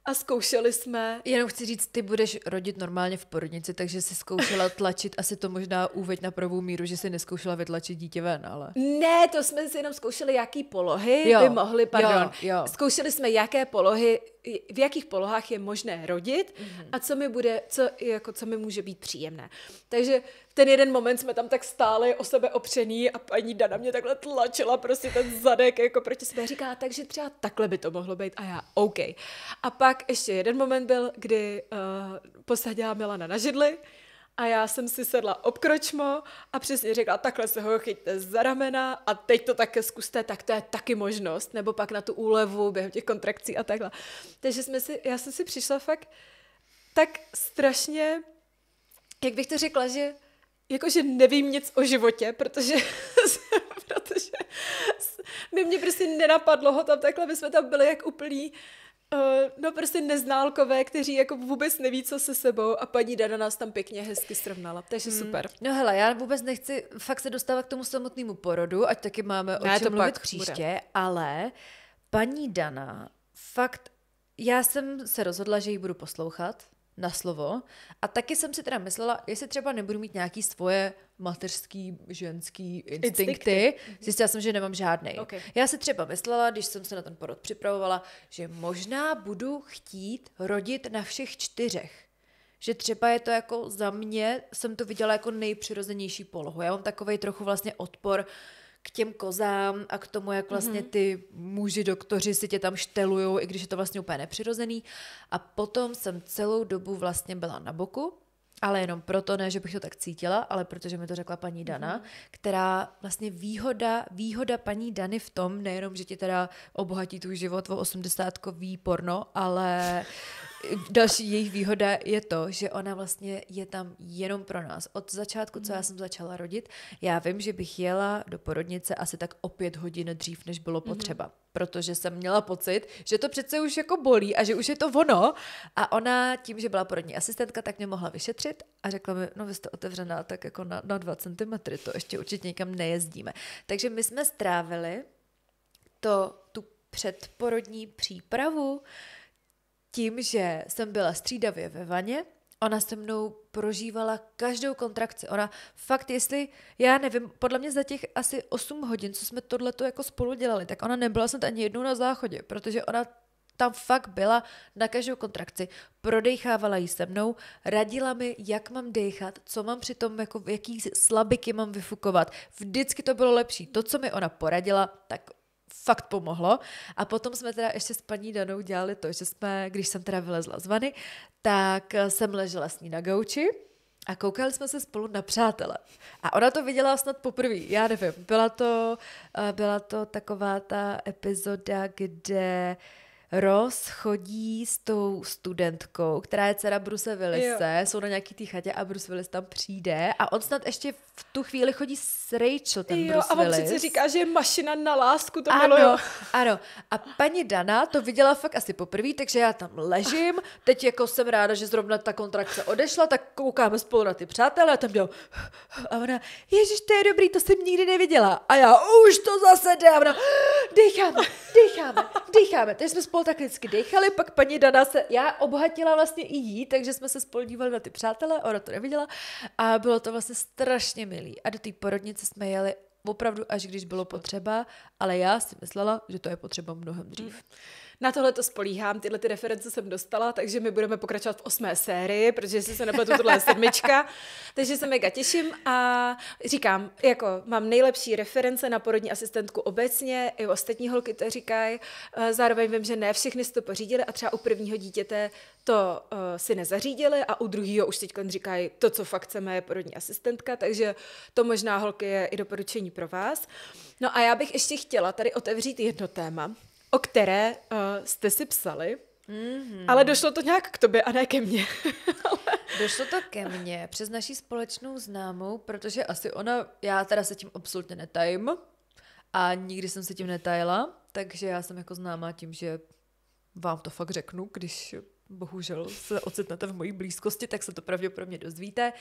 a zkoušeli jsme. Jenom chci říct, ty budeš rodit normálně v porodnici, takže jsi zkoušela tlačit, asi to možná uveď na pravou míru, že jsi neskoušela vytlačit dítě ven, ale... Ne, to jsme si jenom zkoušeli, jaký polohy by mohly, Jo. Zkoušeli jsme, jaké polohy, v jakých polohách je možné rodit a co mi může být příjemné. Takže v ten jeden moment jsme tam tak stáli o sebe opřený a paní Dana mě takhle tlačila prostě ten zadek jako proti sebe. Říkala, takže třeba takhle by to mohlo být a já OK. A pak ještě jeden moment byl, kdy posadila Milana na židli a já jsem si sedla obkročmo a přesně řekla, takhle se ho chyťte za ramena a teď to také zkuste, tak to je taky možnost, nebo pak na tu úlevu během těch kontrakcí a takhle. Takže já jsem si přišla fakt tak strašně, jak bych to řekla, že jakože nevím nic o životě, protože by mě prostě nenapadlo ho tam takhle, my jsme tam byli jak úplný no prostě neználkové, kteří jako vůbec neví, co se sebou a paní Dana nás tam pěkně hezky srovnala, takže super. No hele, já vůbec nechci fakt se dostávat k tomu samotnému porodu, ať taky máme o čem mluvit příště, bude. Ale paní Dana, fakt, já jsem se rozhodla, že ji budu poslouchat na slovo a taky jsem si teda myslela, jestli třeba nebudu mít nějaký svoje mateřský, ženský instinkty. Zjistila jsem, že nemám žádnej. Okay. Já si třeba myslela, když jsem se na ten porod připravovala, že možná budu chtít rodit na všech 4. Že třeba je to jako za mě, jsem to viděla jako nejpřirozenější polohu. Já mám takovej trochu vlastně odpor k těm kozám a k tomu, jak vlastně ty muži doktoři si tě tam štelujou, i když je to vlastně úplně nepřirozený. A potom jsem celou dobu vlastně byla na boku, ale jenom proto, ne, že bych to tak cítila, ale protože mi to řekla paní Dana, která vlastně výhoda paní Dany v tom, nejenom, že ti teda obohatí tvůj život o 80kový porno, ale další jejich výhoda je to, že ona vlastně je tam jenom pro nás. Od začátku, co já jsem začala rodit, já vím, že bych jela do porodnice asi tak o 5 hodin dřív, než bylo potřeba. Protože jsem měla pocit, že to přece už jako bolí a že už je to ono. A ona tím, že byla porodní asistentka, tak mě mohla vyšetřit a řekla mi, no vy jste otevřená tak jako na 2 cm, to ještě určitě nikam nejezdíme. Takže my jsme strávili tu předporodní přípravu tím, že jsem byla střídavě ve vaně, ona se mnou prožívala každou kontrakci. Ona fakt, já nevím, podle mě za těch asi 8 hodin, co jsme tohleto jako spolu dělali, tak ona nebyla snad ani jednou na záchodě, protože ona tam fakt byla na každou kontrakci, prodejchávala jí se mnou, radila mi, jak mám dejchat, co mám přitom, jako jaký slabiky mám vyfukovat. Vždycky to bylo lepší. To, co mi ona poradila, tak fakt pomohlo. A potom jsme teda ještě s paní Danou dělali to, že když jsem teda vylezla z vany, tak jsem ležela s ní na gauči a koukali jsme se spolu na Přátele. A ona to viděla snad poprvé, já nevím. Byla to taková ta epizoda, kde Ross chodí s tou studentkou, která je dcera Bruce Willise, jsou na nějaký té chatě a Bruce Willis tam přijde a on snad ještě v tu chvíli chodí s Rachel, ten Bruce Willis. A on přece říká, že je mašina na lásku, to miluju. Ano. A paní Dana to viděla fakt asi poprvé, takže já tam ležím, teď jako jsem ráda, že zrovna ta kontrakce odešla, tak koukáme spolu na ty Přátelé a tam dělám a ona, ježiš, to je dobrý, to jsem nikdy neviděla. A já, už to zase jde. A ona, dýcháme. Takže jsme spolu tak vždycky dýchali, pak paní Dana já obohatila vlastně i jí, takže jsme se spolu dívali na ty Přátelé, ona to neviděla a bylo to vlastně strašně milý. A do té porodnice jsme jeli opravdu až když bylo potřeba, ale já si myslela, že to je potřeba mnohem dřív. Na tohle to spolíhám, tyhle ty reference jsem dostala, takže my budeme pokračovat v 8. sérii, protože si se nepletu, tohle je 7. Takže se mega těším a říkám, jako mám nejlepší reference na porodní asistentku obecně, i ostatní holky to říkají, zároveň vím, že ne všechny si to pořídili a třeba u prvního dítěte to si nezařídili a u druhého už teď říkají, to, co fakt chceme, je porodní asistentka, takže to možná, holky, je i doporučení pro vás. No a já bych ještě chtěla tady otevřít jedno téma, o které jste si psali, ale došlo to nějak k tobě a ne ke mně. Došlo to ke mně přes naší společnou známou, protože asi já teda se tím absolutně netajím a nikdy jsem se tím netajila, takže já jsem jako známá tím, že vám to fakt řeknu, když bohužel se ocitnete v mojí blízkosti, tak se to pravděpodobně dozvíte.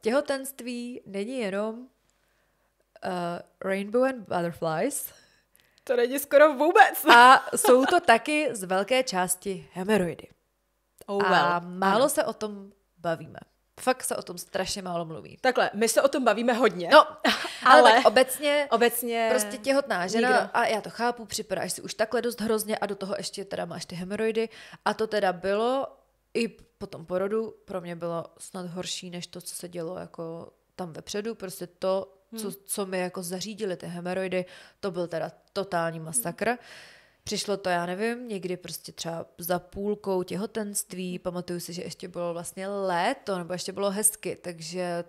Těhotenství není jenom rainbow and butterflies. To není skoro vůbec. A jsou to taky z velké části hemoroidy. A málo se o tom bavíme. Fakt se o tom strašně málo mluví. Takhle, my se o tom bavíme hodně. No, ale tak obecně prostě těhotná žena, a já to chápu, připadáš si už takhle dost hrozně a do toho ještě teda máš ty hemoroidy. A to teda bylo i po tom porodu, pro mě bylo snad horší, než to, co se dělo jako tam vepředu. Prostě to, co mi jako zařídili ty hemoroidy, to byl teda totální masakr. Přišlo to, já nevím, někdy prostě třeba za půlkou těhotenství, pamatuju si, že ještě bylo vlastně léto, nebo ještě bylo hezky, takže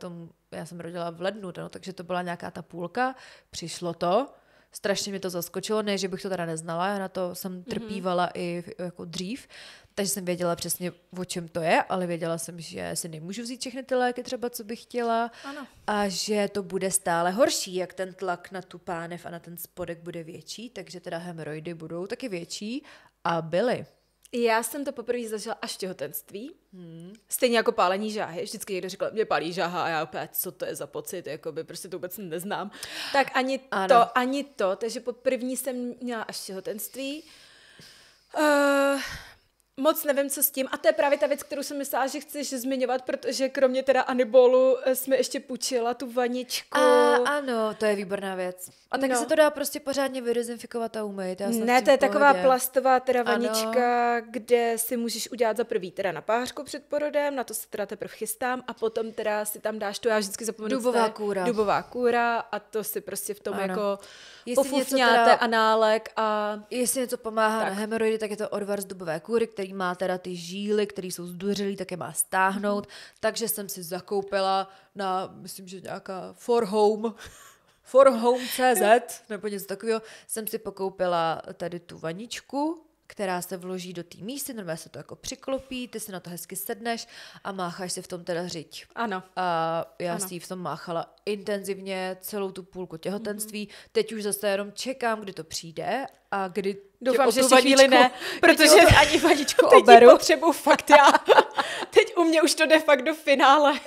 já jsem rodila v lednu, no, takže to byla nějaká ta půlka, přišlo to, strašně mě to zaskočilo, ne, že bych to teda neznala, já na to jsem trpívala i jako dřív, takže jsem věděla přesně, o čem to je, ale věděla jsem, že si nemůžu vzít všechny ty léky třeba, co bych chtěla Ano. a že to bude stále horší, jak ten tlak na tu pánev a na ten spodek bude větší, takže teda hemoroidy budou taky větší a byly. Já jsem to poprvé zažila až v těhotenství. Stejně jako pálení žáhy. Vždycky někdo říkal, mě pálí žáha a já opět, co to je za pocit, jakoby prostě to vůbec neznám. Tak ani to, takže poprvé jsem měla až v těhotenství. Moc nevím, co s tím. A to je právě ta věc, kterou jsem myslela, že chceš zmiňovat, protože kromě teda Anibolu jsme ještě půjčila tu vaničku. Ano, to je výborná věc. A taky se to dá prostě pořádně vydezinfikovat a umýt. Ne, to je taková plastová teda vanička, kde si můžeš udělat za prvý teda na pářku před porodem, na to se teda teprve chystám a potom teda si tam dáš to, já vždycky zapomenu. Dubová kůra a to si prostě v tom jako pofufňáte análek a... Jestli něco pomáhá na hemoroidy, tak je to odvar z dubové kůry, který má teda ty žíly, které jsou zduřilý, tak je má stáhnout. Takže jsem si zakoupila na, myslím, že nějaká forhome.cz nebo něco takového, jsem si pokoupila tady tu vaničku, která se vloží do té místy, normálně se to jako přiklopí, ty si na to hezky sedneš a mácháš si v tom teda řiď. Ano. A já si v tom máchala intenzivně celou tu půlku těhotenství. Teď už zase jenom čekám, kdy to přijde a kdy doufám, že si chvíli ne, protože ani vaničku oberu. Teď potřebuji fakt já. Teď u mě už to jde fakt do finále.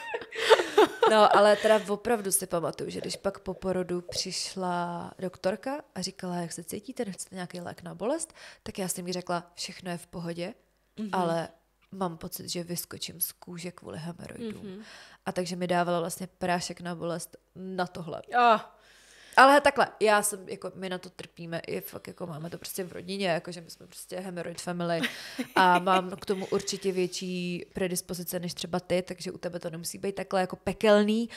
No, ale teda opravdu si pamatuju, že když pak po porodu přišla doktorka a říkala, jak se cítíte, nechcete nějaký lék na bolest, tak já jsem jí řekla, všechno je v pohodě, ale mám pocit, že vyskočím z kůže kvůli hemoroidům. A takže mi dávala vlastně prášek na bolest na tohle. Ale takhle, my na to trpíme i fakt jako máme to prostě v rodině, jakože my jsme prostě hemorrhoid family a mám k tomu určitě větší predispozice než třeba ty, takže u tebe to nemusí být takhle jako pekelný,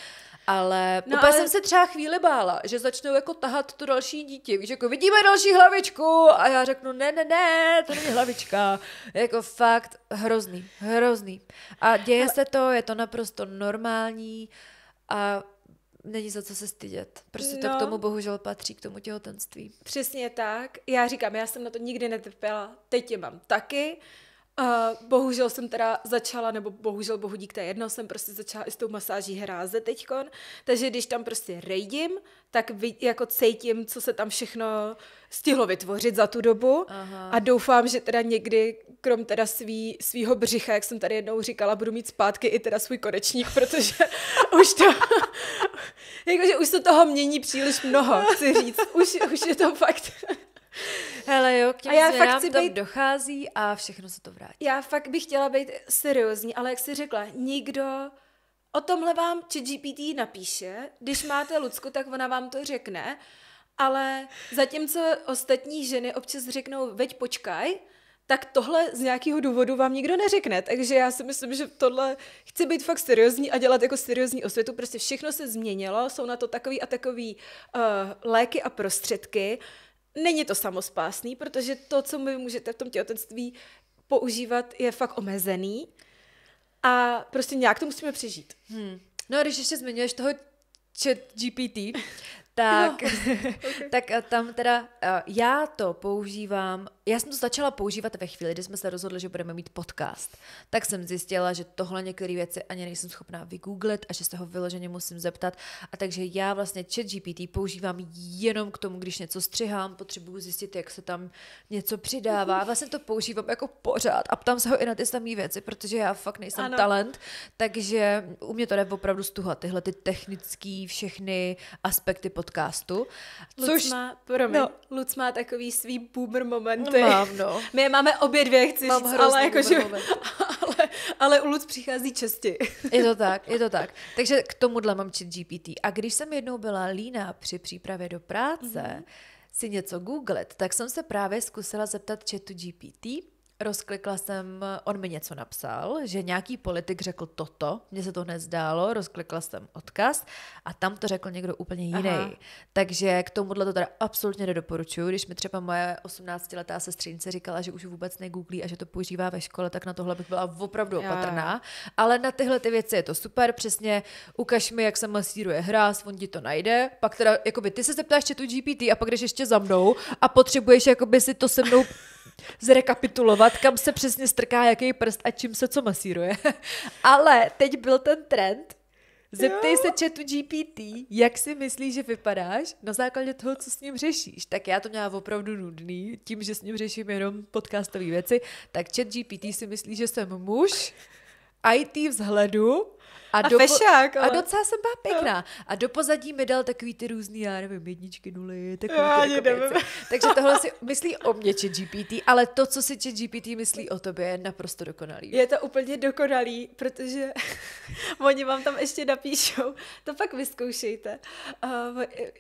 ale úplně jsem se třeba chvíli bála, že začnou jako tahat to další dítě, víš, jako vidíme další hlavičku a já řeknu ne, to není hlavička, jako fakt hrozný. A děje se to, je to naprosto normální a není za co se stydět. Prostě to k tomu bohužel patří, k tomu těhotenství. Přesně tak. Já říkám, já jsem na to nikdy netrpěla, teď je mám taky. Bohužel jsem teda začala, nebo bohužel bohu dík, to je jedno, jsem prostě začala i s tou masáží hráze teďkon, takže když tam prostě rejdím, tak jako cítím, co se tam všechno stihlo vytvořit za tu dobu. Aha. A doufám, že teda někdy, krom teda svýho břicha, jak jsem tady jednou říkala, budu mít zpátky i teda svůj konečník, protože jakože už se toho mění příliš mnoho, chci říct. Už je to fakt... Hele jo, k těm změnám to dochází a všechno se to vrátí. Já fakt bych chtěla být seriózní, ale jak jsi řekla, nikdo o tomhle vám ChatGPT napíše, když máte Lucku, tak ona vám to řekne, ale zatímco ostatní ženy občas řeknou, veď počkaj, tak tohle z nějakého důvodu vám nikdo neřekne, takže já si myslím, že tohle chci být fakt seriózní a dělat jako seriózní osvětu, prostě všechno se změnilo, jsou na to takový a takový léky a prostředky. Není to samospásný, protože to, co vy můžete v tom těhotenství používat, je fakt omezený a prostě nějak to musíme přežít. No a když ještě zmiňuješ toho ChatGPT, tak, tak tam teda já to používám, já jsem to začala používat ve chvíli, kdy jsme se rozhodli, že budeme mít podcast. Tak jsem zjistila, že tohle některé věci ani nejsem schopná vygooglit a že se ho vyloženě musím zeptat. A takže já vlastně ChatGPT používám jenom k tomu, když něco střihám, potřebuju zjistit, jak se tam něco přidává. Vlastně to používám jako pořád a ptám se ho i na ty samé věci, protože já fakt nejsem talent, takže u mě to jde opravdu stuha, tyhle ty technické všechny aspekty podcastu. Luc má takový svý boomer momenty. Mám, no. My je máme obě dvě, chci říct, ale jakože, ale u Luc přichází častěji. Je to tak. Takže k tomuhle mám ChatGPT. A když jsem jednou byla líná při přípravě do práce si něco googlet, tak jsem se právě zkusila zeptat ChatGPT rozklikla jsem, on mi něco napsal, že nějaký politik řekl toto, mně se to nezdálo, rozklikla jsem odkaz a tam to řekl někdo úplně jiný. Aha. Takže k tomuhle to teda absolutně nedoporučuju. Když mi třeba moje 18letá sestřenice říkala, že už vůbec negooglí a že to používá ve škole, tak na tohle bych byla opravdu opatrná. Ale na tyhle ty věci je to super, přesně ukaž mi, jak se masíruje hráz, on ti to najde, pak teda, jakoby ty se zeptáš chatu GPT a pak jdeš ještě za mnou a potřebuješ jakoby si to se mnou zrekapitulovat, kam se přesně strká jaký prst a čím se co masíruje. Ale teď byl ten trend, zeptej se chatu GPT, jak si myslíš, že vypadáš na základě toho, co s ním řešíš. Tak já to měla opravdu nudný, tím, že s ním řeším jenom podcastové věci, tak chat GPT si myslí, že jsem muž, IT vzhledu a fešák, a ale... docela jsem byla pěkná. A do pozadí mi dal takový ty různý, já nevím, 1, 0, takový ty jako věci. Takže tohle si myslí o mě ChatGPT, ale to, co si ChatGPT myslí o tobě, je naprosto dokonalý. Je to úplně dokonalý, protože oni vám tam ještě napíšou, to pak vyzkoušejte.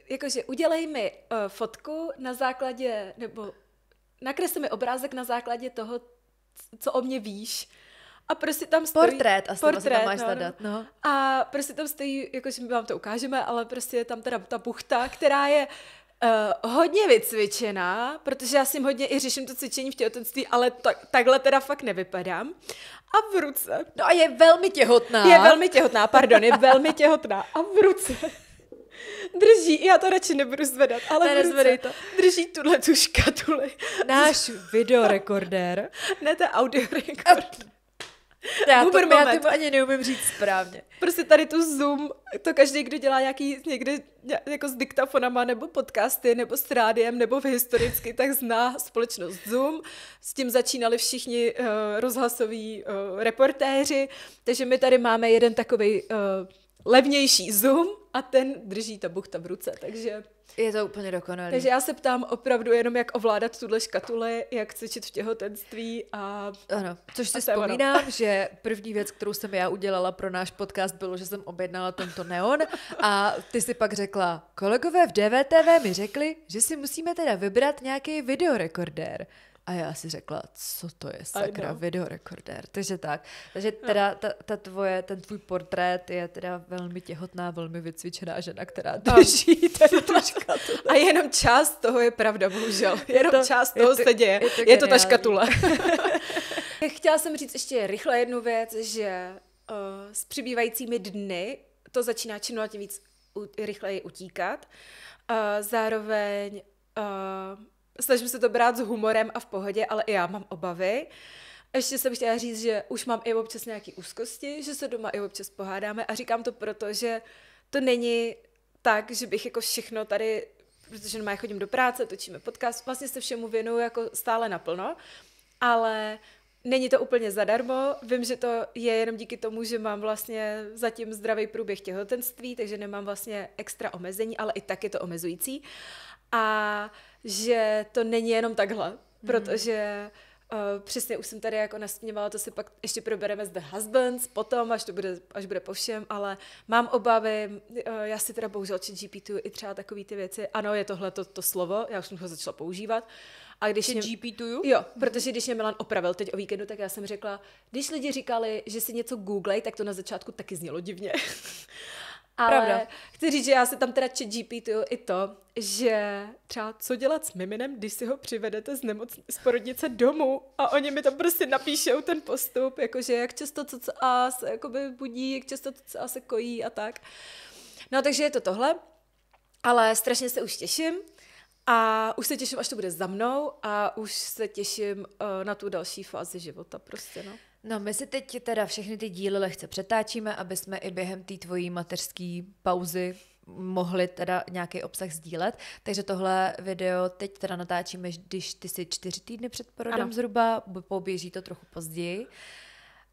Jakože udělej mi fotku na základě, nebo nakresli mi obrázek na základě toho, co o mě víš. A prostě tam stojí... Portrét, asi portrét, tam máš zadat, no. A prostě tam stojí, jakože my vám to ukážeme, ale prostě je tam teda ta buchta, která je hodně vycvičená, protože já si hodně i řeším to cvičení v těhotenství, ale takhle teda fakt nevypadám. A v ruce... No a je velmi těhotná. Je velmi těhotná. A v ruce... drží, já to radši nebudu zvedat, ale v ruce to. drží tuhle tu škatuli. Náš videorekordér. Ne, to je audiorekord. Já to ani neumím říct správně. Prostě tady tu Zoom, to každý, kdo dělá nějaký někde jako s diktafonama nebo podcasty, nebo s rádiem, nebo v historicky, tak zná společnost Zoom. S tím začínali všichni rozhlasoví reportéři, takže my tady máme jeden takovej levnější Zoom a ten drží ta buchta v ruce, takže... Je to úplně dokonalý. Takže já se ptám opravdu jenom, jak ovládat tuhle škatuli, jak cvičit v těhotenství a... Ano, což si vzpomínám, že první věc, kterou jsem já udělala pro náš podcast, bylo, že jsem objednala tento neon a ty si pak řekla, kolegové v DVTV mi řekli, že si musíme teda vybrat nějaký videorekordér. A já si řekla, co to je sakra videorekordér. Takže tak. Takže teda ten tvůj portrét je teda velmi těhotná, velmi vycvičená žena, která drží tady tu škatuli. A jenom část toho je pravda, bohužel. Jenom část toho se děje. Je to ta škatule. Chtěla jsem říct ještě rychle jednu věc, že s přibývajícími dny to začíná čím dál tím víc rychleji utíkat. Zároveň... snažím se to brát s humorem a v pohodě, ale i já mám obavy. Ještě jsem chtěla říct, že už mám i občas nějaké úzkosti, že se doma i občas pohádáme a říkám to proto, že to není tak, že bych jako všechno tady, protože já chodím do práce, točíme podcast, vlastně se všemu věnuju jako stále naplno, ale není to úplně zadarmo. Vím, že to je jenom díky tomu, že mám vlastně zatím zdravý průběh těhotenství, takže nemám vlastně extra omezení, ale i tak je to omezující. A že to není jenom takhle, protože přesně už jsem tady jako nasměvala, to si pak ještě probereme s The Husbands potom, až bude po všem, ale mám obavy, já si teda bohužel ChatGPTuju i třeba takový ty věci, ano, je tohle to slovo, já už jsem ho začala používat. A když ChatGPtuju? Jo, protože když mě Milan opravil teď o víkendu, tak já jsem řekla, když lidi říkali, že si něco googlej, tak to na začátku taky znělo divně. Ale pravda. Chci říct, že já se tam teda ChatGPtuju i to, že třeba co dělat s miminem, když si ho přivedete z porodnice domů a oni mi tam prostě napíšou ten postup, jakože jak často cca se jakoby budí, jak často cca se kojí a tak. No takže je to tohle, ale strašně se už těším a už se těším, až to bude za mnou a už se těším na tu další fázi života prostě, no. No, my si teď teda všechny ty díly lehce přetáčíme, aby jsme i během té tvojí mateřské pauzy mohli teda nějaký obsah sdílet. Takže tohle video teď teda natáčíme, když ty jsi 4 týdny před porodem zhruba, poběží to trochu později.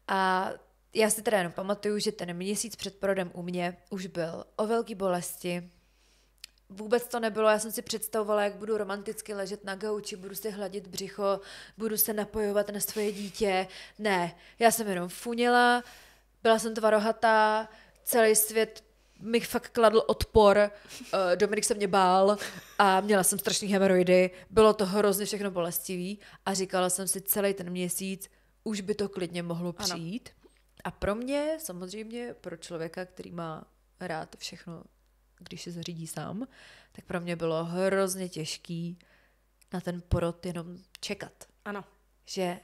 A já si teda jenom pamatuju, že ten měsíc před porodem u mě už byl o velký bolesti. Vůbec to nebylo, já jsem si představovala, jak budu romanticky ležet na gauči, budu si hladit břicho, budu se napojovat na svoje dítě. Ne, já jsem jenom funila, byla jsem tvarohatá, celý svět mi fakt kladl odpor, Dominik se mě bál a měla jsem strašný hemoroidy, bylo to hrozně všechno bolestivý a říkala jsem si celý ten měsíc, už by to klidně mohlo přijít. A pro mě, samozřejmě pro člověka, který má rád všechno, když se zařídí sám, tak pro mě bylo hrozně těžký na ten porod jenom čekat. Ano. Že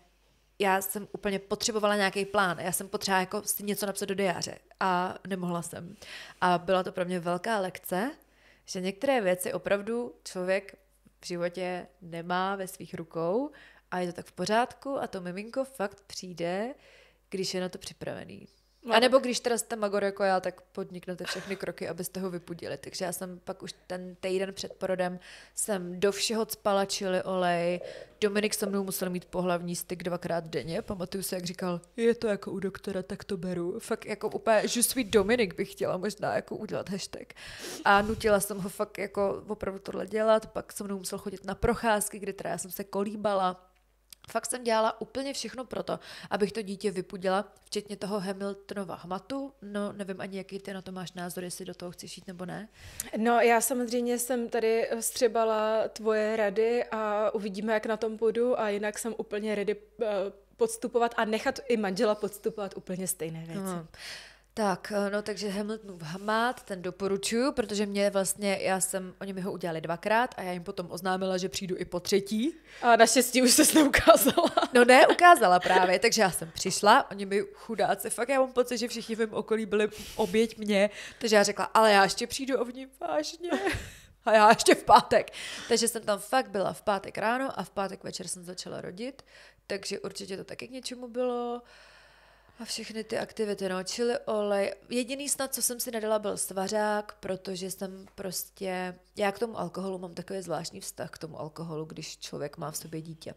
já jsem úplně potřebovala nějaký plán. Já jsem potřebovala jako si něco napsat do diáře a nemohla jsem. A byla to pro mě velká lekce, že některé věci opravdu člověk v životě nemá ve svých rukou a je to tak v pořádku a to miminko fakt přijde, když je na to připravený. A nebo když teda jste magor jako já, tak podniknete všechny kroky, abyste ho vypudili. Takže já jsem pak už ten týden před porodem jsem do všeho cpala chili olej. Dominik se mnou musel mít pohlavní styk 2krát denně. Pamatuju se, jak říkal, je to jako u doktora, tak to beru. Fakt jako úplně, je suis Dominik bych chtěla možná jako udělat hashtag. A nutila jsem ho fakt jako opravdu tohle dělat. Pak se mnou musel chodit na procházky, kdy teda já jsem se kolíbala. Fakt jsem dělala úplně všechno proto, abych to dítě vypudila, včetně toho Hamiltonova hmatu. No, nevím ani, jaký ty na to máš názor, jestli do toho chceš jít nebo ne. No, já samozřejmě jsem tady střebala tvoje rady a uvidíme, jak na tom půjdu a jinak jsem úplně ready podstupovat a nechat i manžela podstupovat úplně stejné věci. Tak, no takže Hamiltonův hmat, ten doporučuju, protože oni mi ho udělali 2krát a já jim potom oznámila, že přijdu i po 3. A naštěstí už ses neukázala. No ne, ukázala právě, takže já jsem přišla, oni mi chudáci, fakt já mám pocit, že všichni v mém okolí byli oběť mě, takže já řekla, ale já ještě přijdu a oni vážně. A já ještě v pátek. Takže jsem tam fakt byla v pátek ráno a v pátek večer jsem začala rodit, takže určitě to taky k něčemu bylo. A všechny ty aktivity, no, chili olej. Jediný snad, co jsem si nedala, byl svařák, protože jsem prostě, já k tomu alkoholu mám takový zvláštní vztah k tomu alkoholu, když člověk má v sobě dítě.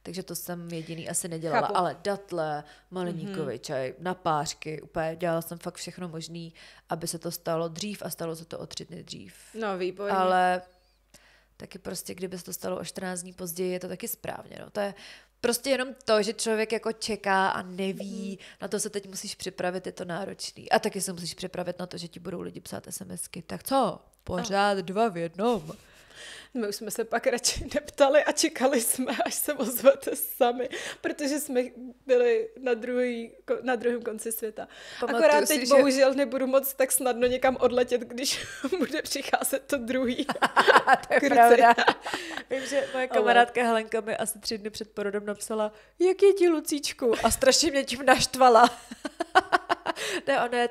Takže to jsem jediný asi nedělala, Chápu. Ale datle, maliníkový čaj, napářky, úplně dělala jsem fakt všechno možný, aby se to stalo dřív a stalo se to o 3 dny dřív. No, výborně. Ale taky prostě, kdyby se to stalo o 14 dní později, je to taky správně, no. To je prostě jenom to, že člověk jako čeká a neví, na to se teď musíš připravit, je to náročný. A taky se musíš připravit na to, že ti budou lidi psát SMSky. Tak co? Pořád 2 v jednom. My už jsme se pak radši neptali a čekali jsme, až se ozvete sami, protože jsme byli na druhém konci světa. Pamatuju Akorát si, teď že bohužel nebudu moc tak snadno někam odletět, když bude přicházet to druhý. to je pravda. Vím, že moje kamarádka Helenka mi asi 3 dny před porodem napsala, jak je ti, Lucíčku? A strašně mě tím naštvala. Ne, ona je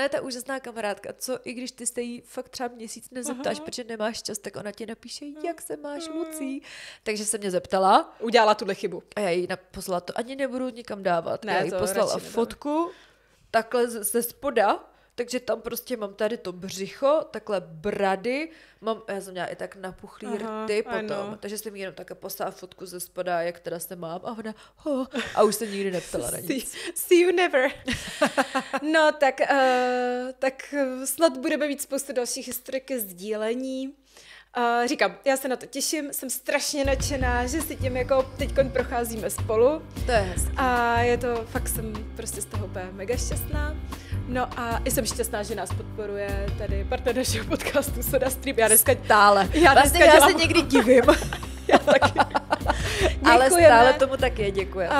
ta úžasná kamarádka, co i když ty se jí fakt třeba měsíc nezeptáš, protože nemáš čas, tak ona ti napíše, jak se máš, Lucí. Takže se mě zeptala. Udělala tuhle chybu. A já jí poslala to, ani nebudu nikam dávat. Ne, já jí to poslala radši fotku, takhle ze spoda, takže tam prostě mám tady to břicho, takhle brady, já jsem měla i tak napuchlý rty potom, takže jsem jí jenom také poslala fotku ze spoda, jak teda se mám a ona, a už se nikdy neptala na nic. See you never. No, tak snad budeme mít spoustu dalších historik ke sdílení. Říkám, já se na to těším, jsem strašně nadšená, že si tím jako teďkon procházíme spolu. To je hezké. A je to, fakt jsem prostě z toho úplně mega šťastná. No a jsem šťastná, že nás podporuje tady partner našeho podcastu SodaStream. Já se někdy divím. Já taky. Ale stále tomu taky děkujeme.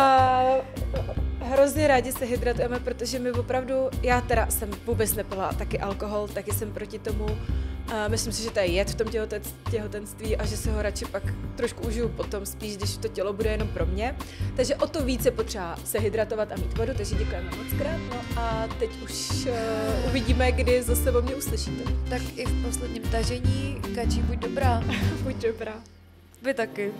Hrozně rádi se hydratujeme, protože my opravdu, já teda jsem vůbec nepila taky alkohol, taky jsem proti tomu. Myslím si, že to je jed v tom těhotenství a že se ho radši pak trošku užiju potom, spíš když to tělo bude jenom pro mě. Takže o to více potřeba se hydratovat a mít vodu, takže děkujeme moc krát. No a teď už uvidíme, kdy zase o mě uslyšíte. Tak i v posledním tažení, Kačí, buď dobrá. Buď dobrá. Vy taky.